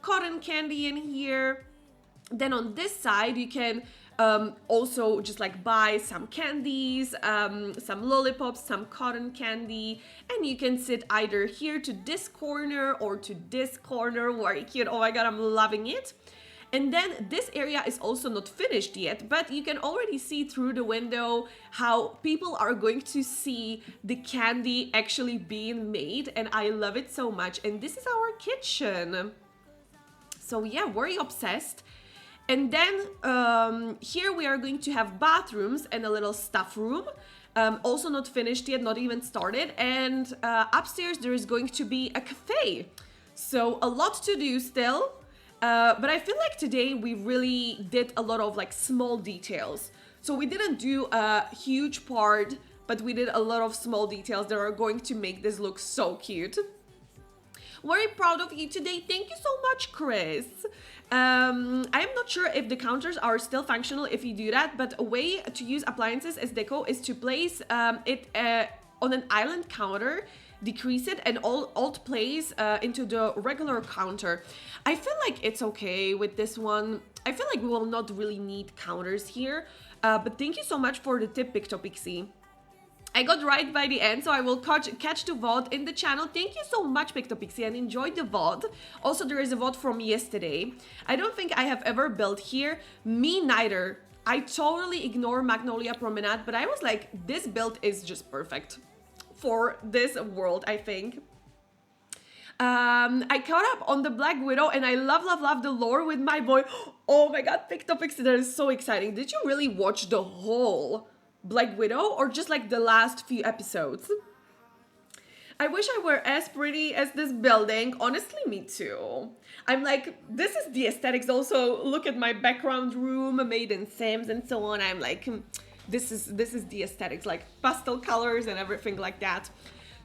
cotton candy in here. Then on this side, you can also just like buy some candies, some lollipops, some cotton candy, and you can sit either here to this corner or to this corner. Very cute. Oh my god, I'm loving it. And then this area is also not finished yet, but you can already see through the window how people are going to see the candy actually being made, and I love it so much. And this is our kitchen. So yeah, very obsessed. And then here we are going to have bathrooms and a little stuff room. Also not finished yet, not even started. And upstairs there is going to be a cafe. So a lot to do still. But I feel like today we really did a lot of like small details. So we didn't do a huge part, but we did a lot of small details that are going to make this look so cute. Very proud of you today. Thank you so much, Chris. I am not sure if the counters are still functional if you do that, but a way to use appliances as deco is to place it on an island counter, decrease it, and alt place into the regular counter. I feel like it's okay with this one. I feel like we will not really need counters here, but thank you so much for the tip, PictoPixie. I got right by the end, so I will catch the VOD in the channel. Thank you so much, PictoPixie, and enjoy the VOD. Also, there is a VOD from yesterday. I don't think I have ever built here. Me neither. I totally ignore Magnolia Promenade, but I was like, this build is just perfect for this world, I think. I caught up on the Black Widow, and I love the lore with my boy. Oh my god, PictoPixie, that is so exciting. Did you really watch the whole Black Widow or just like the last few episodes? I wish I were as pretty as this building. Honestly, me too. I'm like, this is the aesthetics. Also, look at my background room made in Sims and so on. I'm like, this is the aesthetics, like pastel colors and everything like that.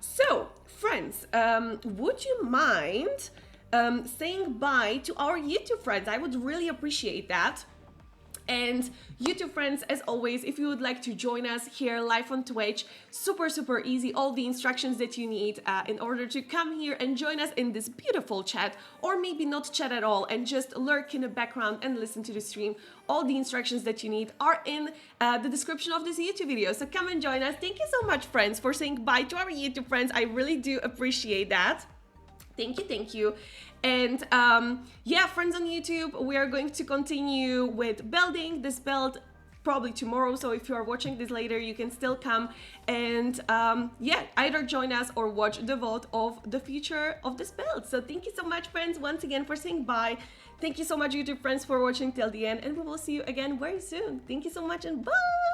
So, friends, would you mind saying bye to our YouTube friends? I would really appreciate that. And YouTube friends, as always, if you would like to join us here live on Twitch, super easy, all the instructions that you need in order to come here and join us in this beautiful chat, or maybe not chat at all and just lurk in the background and listen to the stream. All the instructions that you need are in the description of this YouTube video, so come and join us. Thank you so much, friends, for saying bye to our YouTube friends. I really do appreciate that. Thank you. And yeah, friends on YouTube, we are going to continue with building this build probably tomorrow. So if you are watching this later, you can still come and yeah, either join us or watch the VOD of the future of this build. So thank you so much, friends, once again for saying bye. Thank you so much, YouTube friends, for watching till the end, and we will see you again very soon. Thank you so much, and bye.